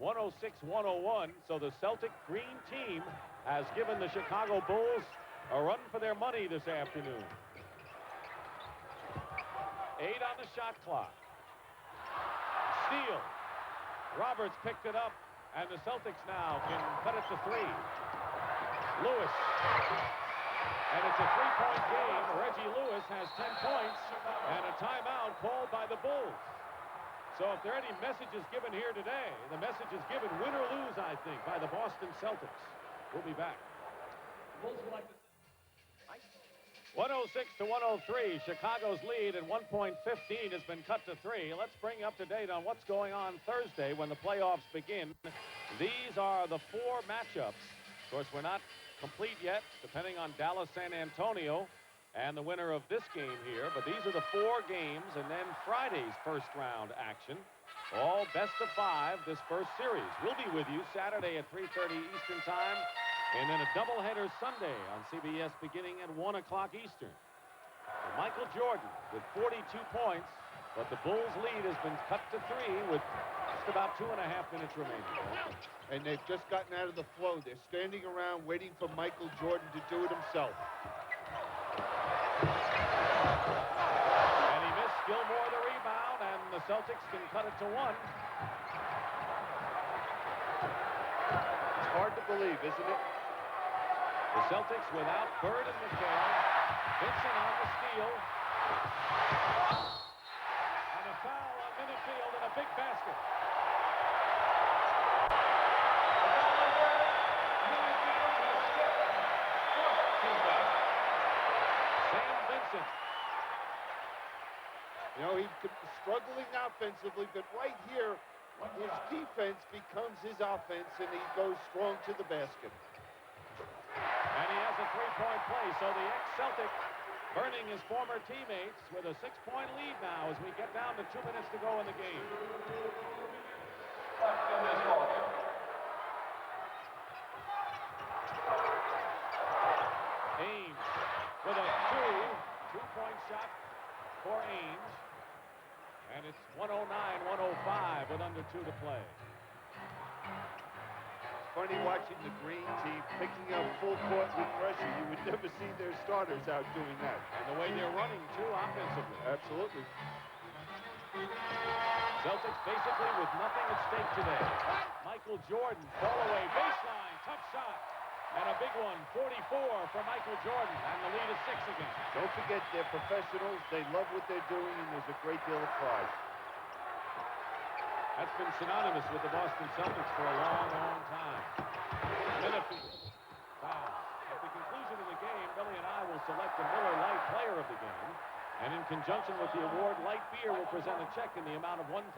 106-101. So the Celtic green team has given the Chicago Bulls a run for their money this afternoon. 8 on the shot clock. Steal. Roberts picked it up, and the Celtics now can cut it to 3. Lewis. And it's a 3-point game. Reggie Reggie Lewis has 10 points and a timeout called by the Bulls. So if there are any messages given here today, the message is given win or lose, I think, by the Boston Celtics. We'll be back. 106 to 103. Chicago's lead at 1.15 has been cut to 3. Let's bring you up to date on what's going on Thursday when the playoffs begin. These are the 4 matchups. Of course, we're not complete yet, depending on Dallas, San Antonio, and the winner of this game here. But these are the 4 games, and then Friday's first round action. All best of 5 this first series. We'll be with you Saturday at 3:30 Eastern Time, and then a doubleheader Sunday on CBS beginning at 1 o'clock Eastern. So Michael Jordan with 42 points, but the Bulls' lead has been cut to 3 with just about 2.5 minutes remaining. And they've just gotten out of the flow. They're standing around waiting for Michael Jordan to do it himself. And he missed Gilmore the rebound, and the Celtics can cut it to 1. It's hard to believe, isn't it? The Celtics without Bird and McHale. Vincent on the steal. And a foul on Minifield and a big basket. Sam Vincent. You know, he's struggling offensively, but right here, his defense becomes his offense, and he goes strong to the basket. And he has a 3-point play, so the ex-Celtic burning his former teammates with a 6-point lead now as we get down to 2 minutes to go in the game. Ainge with a 2-point shot for Ainge. And it's 109-105 with under 2 to play. Funny watching the Green team picking up full court with pressure. You would never see their starters out doing that. And the way they're running, too, offensively. Absolutely. Celtics basically with nothing at stake today. Michael Jordan, Fallaway, baseline, tough shot. And a big one, 44 for Michael Jordan. And the lead is 6 again. Don't forget, they're professionals. They love what they're doing, and there's a great deal of pride. That's been synonymous with the Boston Celtics for a long, long time. Minifield. Foul. At the conclusion of the game, Billy and I will select the Miller Lite player of the game. And in conjunction with the award, Light Beer will present a check in the amount of $1,000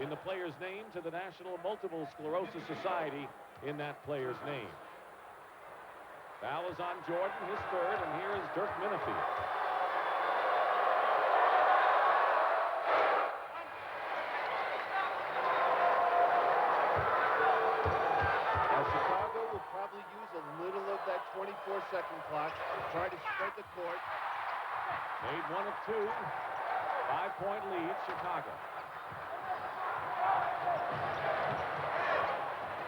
in the player's name to the National Multiple Sclerosis Society in that player's name. Foul is on Jordan, his 3rd, and here is Dirk Minifield. Chicago will probably use a little of that 24-second clock to try to spread the court. Made 1 of 2. 5-point lead, Chicago.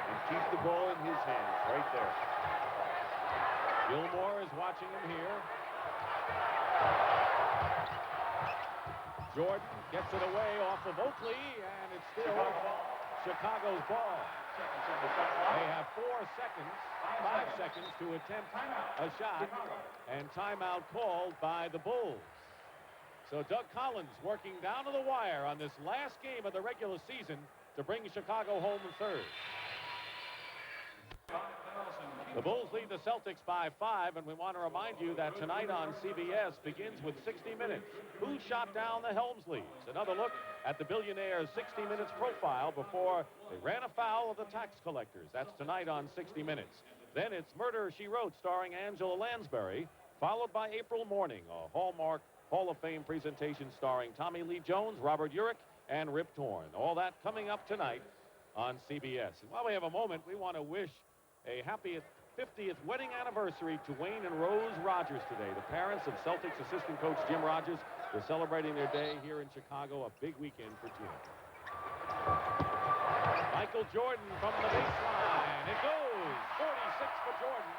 And keep the ball in his hands right there. Gilmore is watching him here. Jordan gets it away off of Oakley, and it's still Chicago's ball. They have 5 seconds to attempt a shot, and timeout called by the Bulls. So Doug Collins working down to the wire on this last game of the regular season to bring Chicago home in 3rd. The Bulls lead the Celtics by 5, and we want to remind you that tonight on CBS begins with 60 Minutes. Who shot down the Helmsleys? Another look at the billionaire's 60 Minutes profile before they ran afoul of the tax collectors. That's tonight on 60 Minutes. Then it's Murder, She Wrote, starring Angela Lansbury, followed by April Morning, a Hallmark Hall of Fame presentation starring Tommy Lee Jones, Robert Urich, and Rip Torn. All that coming up tonight on CBS. And while we have a moment, we want to wish a happy 50th wedding anniversary to Wayne and Rose Rogers today. The parents of Celtics assistant coach Jim Rogers were celebrating their day here in Chicago. A big weekend for two. Michael Jordan from the baseline. It goes. 46 for Jordan.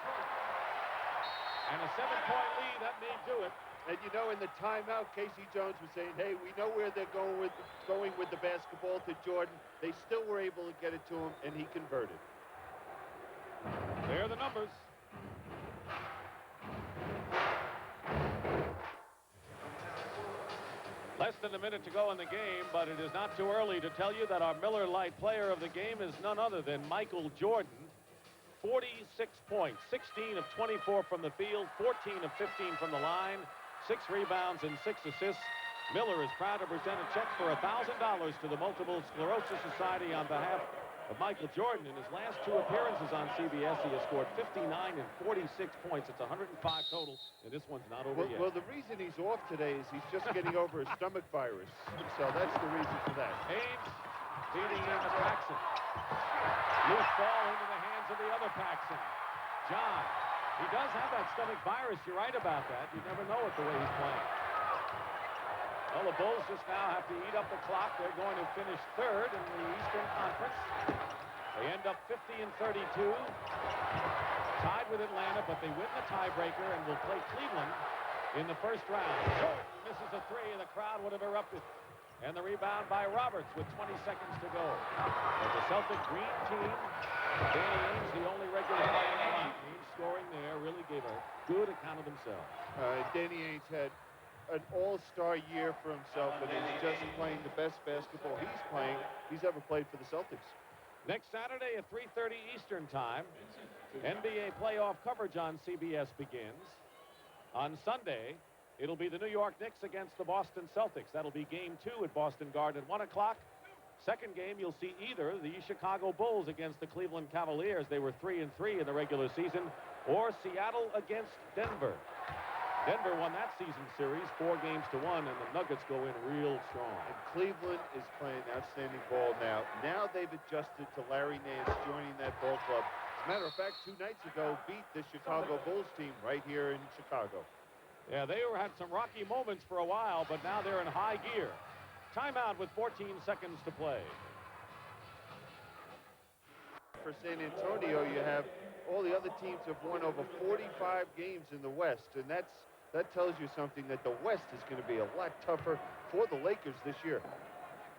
And a 7-point lead, that may do it. And you know, in the timeout, Casey Jones was saying, hey, we know where they're going with the basketball to Jordan. They still were able to get it to him, and he converted. There are the numbers. Less than a minute to go in the game, but it is not too early to tell you that our Miller Lite player of the game is none other than Michael Jordan. 46 points, 16 of 24 from the field, 14 of 15 from the line, 6 rebounds and 6 assists. Miller is proud to present a check for $1,000 to the Multiple Sclerosis Society on behalf of Michael Jordan. In his last 2 appearances on CBS, he has scored 59 and 46 points. It's 105 total, and this one's not over yet. Well, the reason he's off today is he's just getting over his stomach virus. So that's the reason for that. Ainge feeding into Paxson. Loose ball into the hands of the other Paxson. John. He does have that stomach virus. You're right about that. You never know it the way he's playing. Well, the Bulls just now have to eat up the clock. They're going to finish 3rd in the Eastern Conference. They end up 50 and 32. Tied with Atlanta, but they win the tiebreaker and will play Cleveland in the first round. Jordan misses a 3, and the crowd would have erupted. And the rebound by Roberts with 20 seconds to go. But the Celtic green team, Danny Ainge, the only regular player on the team, scoring there, really gave a good account of themselves. Danny Ainge had an all-star year for himself, and he's just playing the best basketball he's ever played for the Celtics. Next Saturday at 3:30 Eastern Time, NBA playoff coverage on CBS begins. On Sunday, it'll be the New York Knicks against the Boston Celtics. That'll be Game 2 at Boston Garden at 1 o'clock. Second game, you'll see either the Chicago Bulls against the Cleveland Cavaliers. They were 3-3 in the regular season, or Seattle against Denver. Denver won that season series 4-1, and the Nuggets go in real strong. And Cleveland is playing outstanding ball now. Now they've adjusted to Larry Nance joining that ball club. As a matter of fact, 2 nights ago, beat the Chicago Bulls team right here in Chicago. Yeah, they had some rocky moments for a while, but now they're in high gear. Timeout with 14 seconds to play. For San Antonio, you have all the other teams have won over 45 games in the West, and that tells you something, that the West is going to be a lot tougher for the Lakers this year.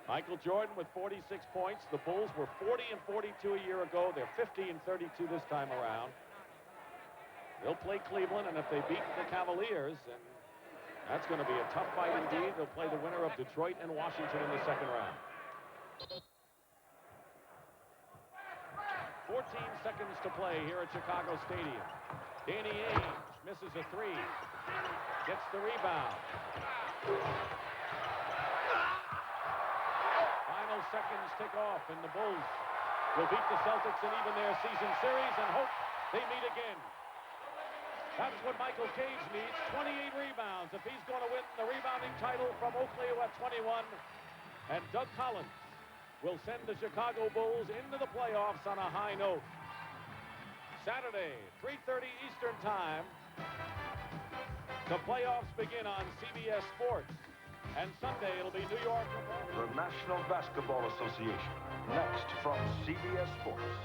Michael Jordan with 46 points. The Bulls were 40 and 42 a year ago. They're 50 and 32 this time around. They'll play Cleveland, and if they beat the Cavaliers, then that's going to be a tough fight indeed. They'll play the winner of Detroit and Washington in the second round. 14 seconds to play here at Chicago Stadium. Danny Ainge misses a 3. Gets the rebound. Final seconds tick off, and the Bulls will beat the Celtics and even their season series and hope they meet again. That's what Michael Cage needs, 28 rebounds if he's going to win the rebounding title from Oakley at 21. And Doug Collins will send the Chicago Bulls into the playoffs on a high note. Saturday, 3:30 Eastern Time. The playoffs begin on CBS Sports. And Sunday, it'll be New York. The National Basketball Association, next from CBS Sports.